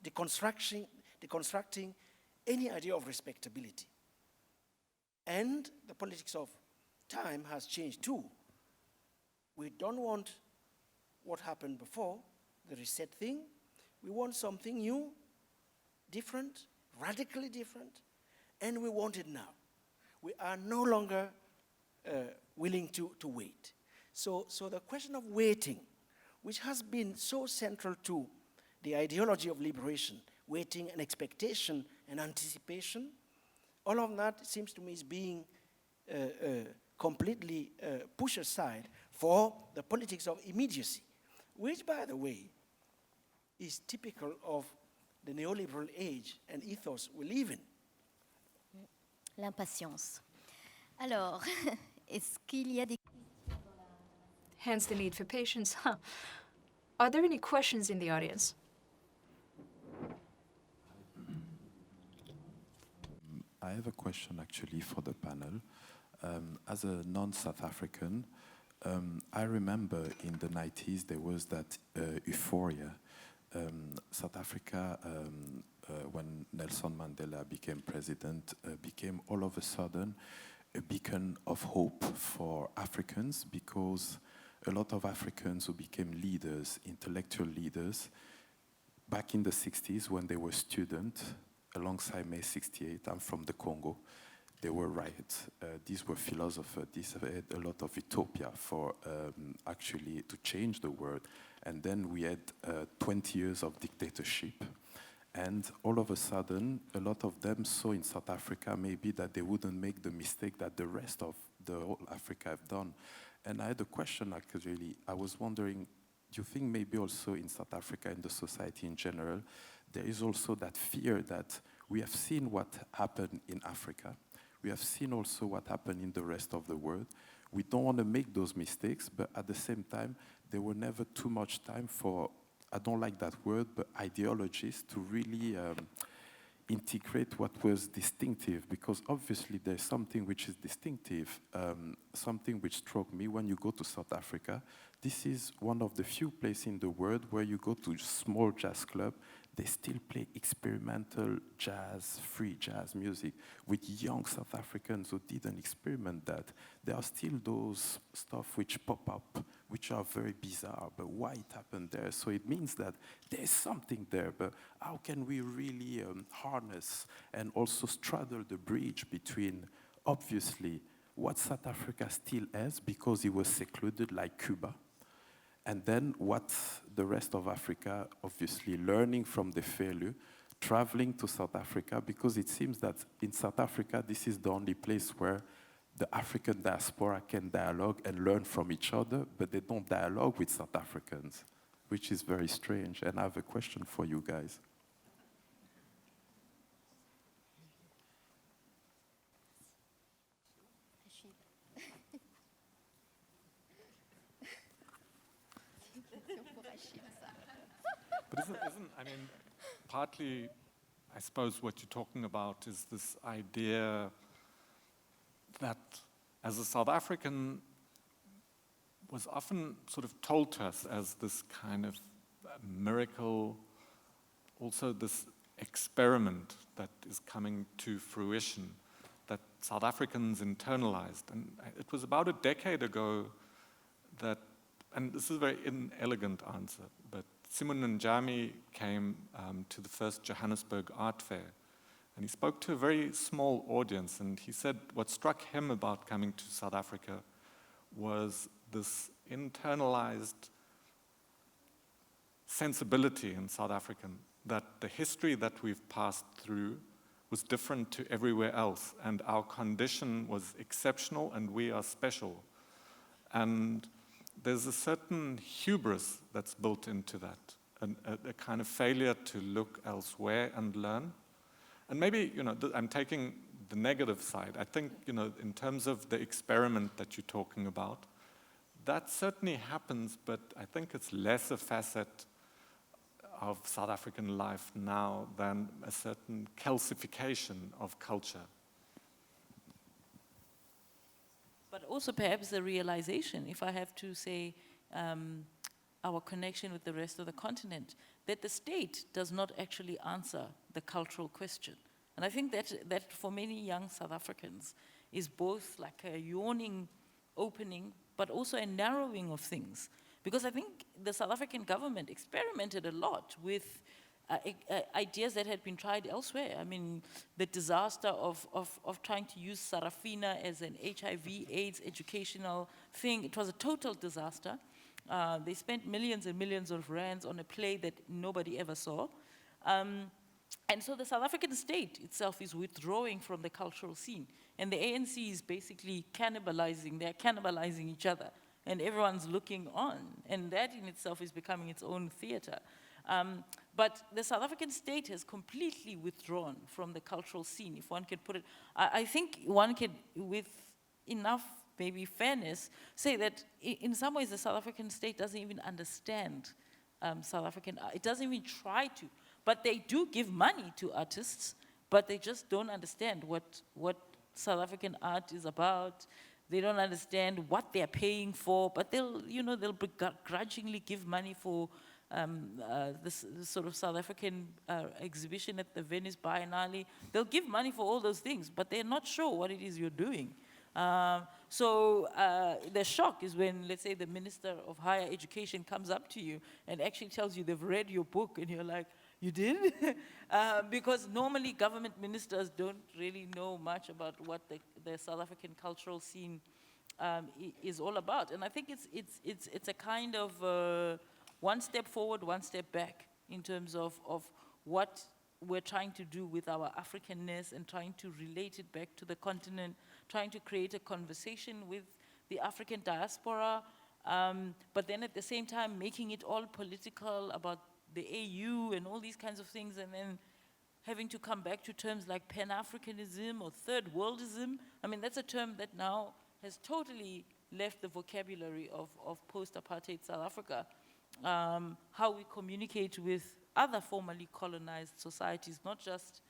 deconstructing any idea of respectability. And the politics of time has changed too. We don't want what happened before, the reset thing. We want something new, different, radically different, and we want it now. We are no longer willing to wait. So the question of waiting, which has been so central to the ideology of liberation, waiting and expectation and anticipation, all of that seems to me is being completely pushed aside for the politics of immediacy, which, by the way, is typical of the neoliberal age and ethos we live in. L'impatience. Alors, est-ce qu'il y a des... Hence the need for patience. Are there any questions in the audience? I have a question actually for the panel. As a non-South African, I remember in the 90s there was that euphoria South Africa, when Nelson Mandela became president, became all of a sudden a beacon of hope for Africans, because a lot of Africans who became leaders, intellectual leaders, back in the 60s when they were students, alongside May 68, I'm from the Congo, there were riots. These were philosophers. These had a lot of utopia for actually to change the world. And then we had 20 years of dictatorship. And all of a sudden, a lot of them saw in South Africa maybe that they wouldn't make the mistake that the rest of the whole Africa have done. And I had a question actually. I was wondering, do you think maybe also in South Africa, in the society in general, there is also that fear that we have seen what happened in Africa. We have seen also what happened in the rest of the world. We don't want to make those mistakes, but at the same time, there were never too much time for, I don't like that word, but ideologies to really integrate what was distinctive, because obviously there's something which is distinctive, something which struck me when you go to South Africa. This is one of the few places in the world where you go to a small jazz club, they still play experimental jazz, free jazz music with young South Africans who didn't experiment that. There are still those stuff which pop up, which are very bizarre, but why it happened there? So it means that there's something there, but how can we really harness and also straddle the bridge between, obviously, what South Africa still has because it was secluded like Cuba, and then what the rest of Africa, obviously learning from the failure, traveling to South Africa, because it seems that in South Africa, this is the only place where the African diaspora can dialogue and learn from each other, but they don't dialogue with South Africans, which is very strange. And I have a question for you guys. But I mean, partly, I suppose what you're talking about is this idea that as a South African was often sort of told to us as this kind of miracle, also this experiment that is coming to fruition, that South Africans internalized. And it was about a decade ago that, and this is a very inelegant answer, but Simon Njami came to the first Johannesburg Art Fair, and he spoke to a very small audience, and he said what struck him about coming to South Africa was this internalized sensibility in South African, that the history that we've passed through was different to everywhere else, and our condition was exceptional, and we are special. And there's a certain hubris that's built into that, a kind of failure to look elsewhere and learn. And maybe, I'm taking the negative side. I think, in terms of the experiment that you're talking about, that certainly happens, but I think it's less a facet of South African life now than a certain calcification of culture. But also perhaps the realization, if I have to say, our connection with the rest of the continent, that the state does not actually answer the cultural question. And I think that for many young South Africans is both like a yawning opening, but also a narrowing of things. Because I think the South African government experimented a lot with ideas that had been tried elsewhere. I mean, the disaster of trying to use Sarafina as an HIV/AIDS educational thing, it was a total disaster. They spent millions and millions of rands on a play that nobody ever saw. And so the South African state itself is withdrawing from the cultural scene. And the ANC is basically cannibalizing, they're cannibalizing each other. And everyone's looking on. And that in itself is becoming its own theater. But the South African state has completely withdrawn from the cultural scene, if one could put it. I think one could, with enough maybe fairness, say that in some ways the South African state doesn't even understand South African art. It doesn't even try to. But they do give money to artists, but they just don't understand what South African art is about. They don't understand what they're paying for, but they'll begrudgingly give money for this sort of South African exhibition at the Venice Biennale. They'll give money for all those things, but they're not sure what it is you're doing. So the shock is when, let's say, the Minister of Higher Education comes up to you and actually tells you they've read your book, and you're like, you did? Because normally government ministers don't really know much about what the South African cultural scene is all about. And I think it's a kind of one step forward, one step back in terms of what we're trying to do with our Africanness and trying to relate it back to the continent, trying to create a conversation with the African diaspora, but then at the same time making it all political about the AU and all these kinds of things, and then having to come back to terms like Pan-Africanism or Third Worldism. I mean, that's a term that now has totally left the vocabulary of post-apartheid South Africa. How we communicate with other formerly colonized societies, not just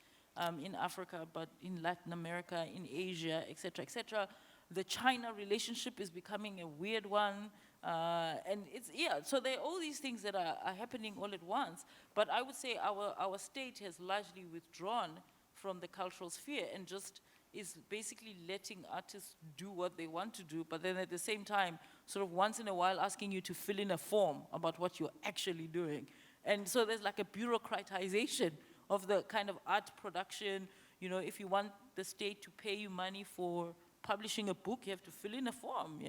in Africa, but in Latin America, in Asia, et cetera, The China relationship is becoming a weird one. And it's, so there are all these things that are happening all at once. But I would say our state has largely withdrawn from the cultural sphere and just is basically letting artists do what they want to do, but then at the same time, sort of once in a while asking you to fill in a form about what you're actually doing. And so there's like a bureaucratization of the kind of art production. You know, if you want the state to pay you money for publishing a book, you have to fill in a form.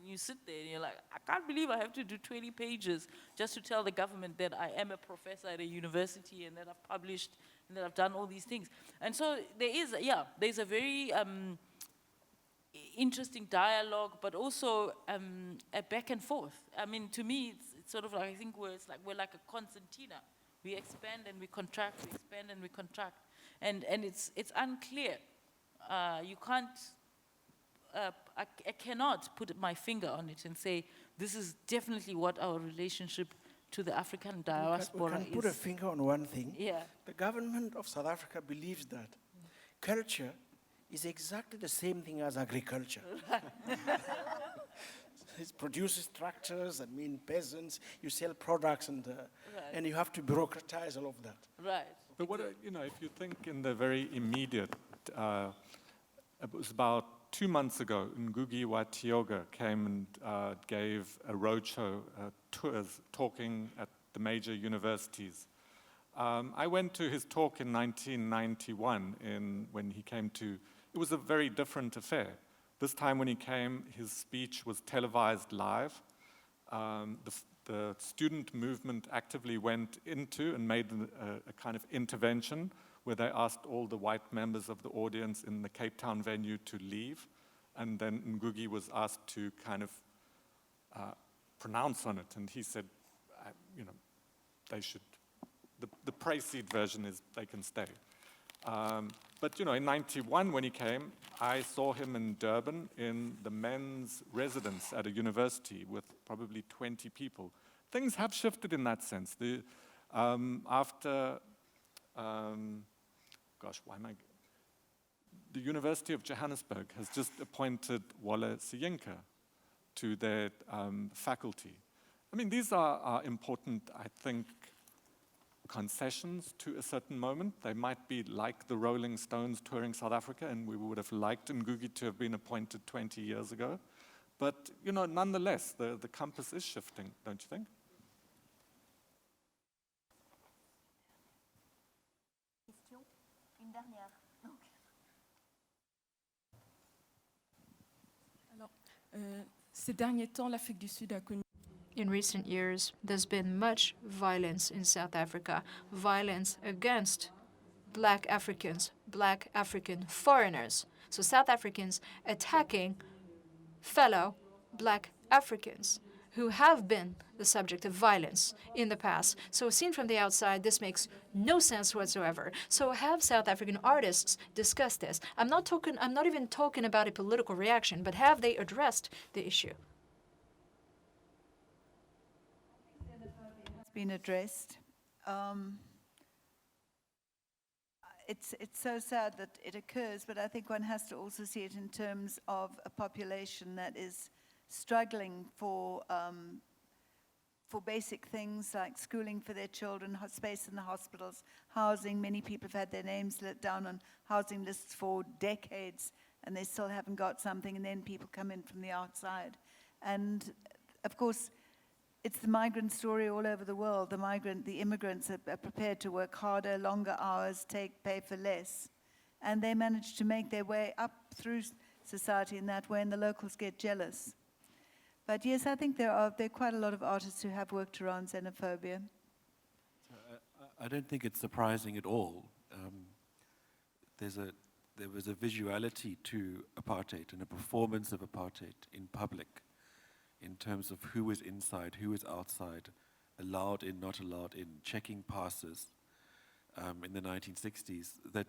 You sit there and you're like, I can't believe I have to do 20 pages just to tell the government that I am a professor at a university and that I've published and that I've done all these things. And so there is, there's a very interesting dialogue, but also a back and forth. I mean, to me, it's sort of like, I think we're like a concertina. We expand and we contract, we expand and we contract. And it's unclear. You can't, I cannot put my finger on it and say, this is definitely what our relationship to the African diaspora is. We can put a finger on one thing. Yeah. The government of South Africa believes that culture is exactly the same thing as agriculture. It produces tractors, that mean peasants, you sell products, and you have to bureaucratize all of that. Right. But what, if you think in the very immediate, it was about 2 months ago, Ngugi wa Thiong'o came and gave a roadshow tours talking at the major universities. I went to his talk in 1991 when he came to, it was a very different affair. This time when he came, his speech was televised live. The student movement actively went into and made a kind of intervention where they asked all the white members of the audience in the Cape Town venue to leave. And then Ngugi was asked to kind of pronounce on it. And he said, they should, the Prayseed version is they can stay. But in 91 when he came, I saw him in Durban in the men's residence at a university with probably 20 people. Things have shifted in that sense. After, the University of Johannesburg has just appointed Wale Siyinka to their faculty. I mean, these are important, I think, concessions to a certain moment. They might be like the Rolling Stones touring South Africa, and we would have liked Ngugi to have been appointed 20 years ago. But, nonetheless, the compass is shifting, don't you think? Une dernière. Ces derniers temps, l'Afrique du Sud a connu. In recent years, there's been much violence in South Africa, violence against black Africans, black African foreigners. So South Africans attacking fellow black Africans who have been the subject of violence in the past. So seen from the outside, this makes no sense whatsoever. So have South African artists discussed this? I'm not even talking about a political reaction, but have they addressed the issue? It's been addressed. it's so sad that it occurs, but I think one has to also see it in terms of a population that is struggling for basic things like schooling for their children, space in the hospitals, housing. Many people have had their names let down on housing lists for decades, and they still haven't got something, and then people come in from the outside. And of course, it's the migrant story all over the world. The immigrants are prepared to work harder, longer hours, pay for less. And they manage to make their way up through society in that way, and the locals get jealous. But yes, I think there are quite a lot of artists who have worked around xenophobia. I don't think it's surprising at all. There was a visuality to apartheid and a performance of apartheid in public in terms of who was inside, who was outside, allowed in, not allowed in, checking passes in the 1960s, that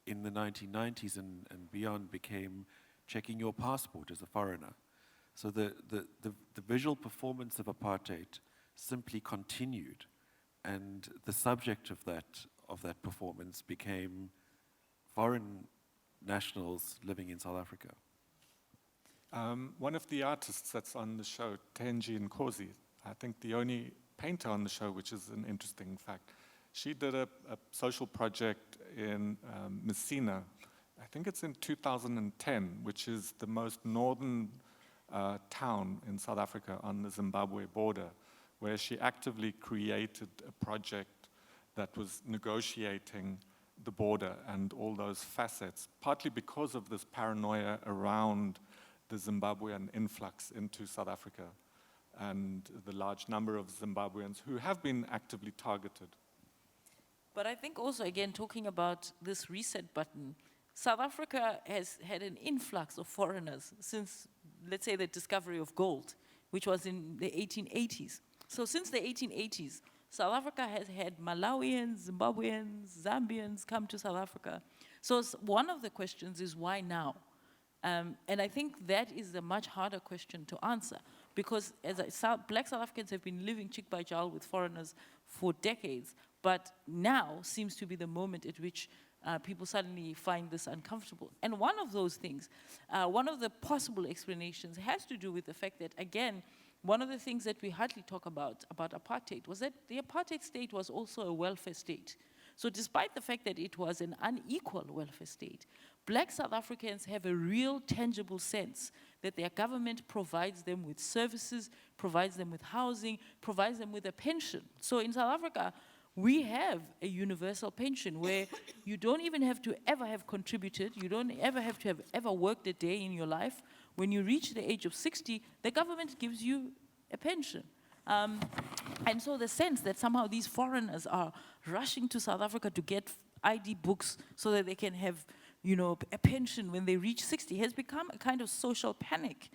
in the 1990s and beyond became checking your passport as a foreigner. So the visual performance of apartheid simply continued, and the subject of that performance became foreign nationals living in South Africa. One of the artists that's on the show, Tenji Nkosi, I think the only painter on the show, which is an interesting fact, she did a social project in Messina, I think it's in 2010, which is the most northern town in South Africa on the Zimbabwe border, where she actively created a project that was negotiating the border and all those facets, partly because of this paranoia around the Zimbabwean influx into South Africa and the large number of Zimbabweans who have been actively targeted. But I think also, again, talking about this reset button, South Africa has had an influx of foreigners since, let's say, the discovery of gold, which was in the 1880s. So since the 1880s, South Africa has had Malawians, Zimbabweans, Zambians come to South Africa. So one of the questions is, why now? And I think that is a much harder question to answer, because Black South Africans have been living cheek by jowl with foreigners for decades, but now seems to be the moment at which people suddenly find this uncomfortable. And one of those things, one of the possible explanations has to do with the fact that, again, one of the things that we hardly talk about apartheid was that the apartheid state was also a welfare state. So despite the fact that it was an unequal welfare state, Black South Africans have a real tangible sense that their government provides them with services, provides them with housing, provides them with a pension. So in South Africa, we have a universal pension where you don't even have to ever have contributed, you don't ever have to have ever worked a day in your life. When you reach the age of 60, the government gives you a pension. And so the sense that somehow these foreigners are rushing to South Africa to get ID books so that they can have, a pension when they reach 60 has become a kind of social panic,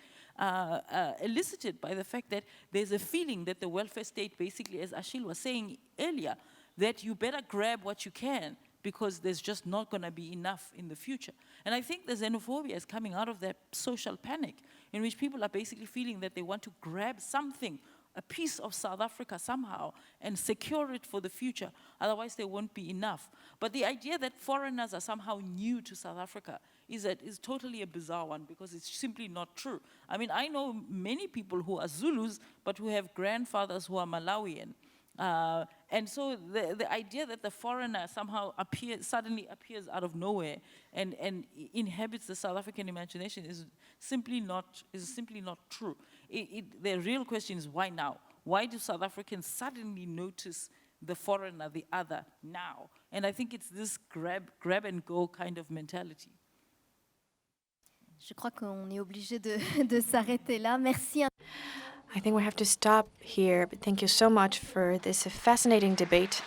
elicited by the fact that there's a feeling that the welfare state, basically, as Achille was saying earlier, that you better grab what you can because there's just not going to be enough in the future. And I think the xenophobia is coming out of that social panic in which people are basically feeling that they want to grab something, a piece of South Africa somehow, and secure it for the future. Otherwise, there won't be enough. But the idea that foreigners are somehow new to South Africa is totally a bizarre one, because it's simply not true. I mean, I know many people who are Zulus, but who have grandfathers who are Malawian. And so the idea that the foreigner somehow suddenly appears out of nowhere and inhabits the South African imagination is simply not true. The real question is, why now? Why do South Africans suddenly notice the foreigner, the other, now? And I think it's this grab and go kind of mentality. Je crois qu'on est obligé de s'arrêter là. Merci. I think we have to stop here, but thank you so much for this fascinating debate.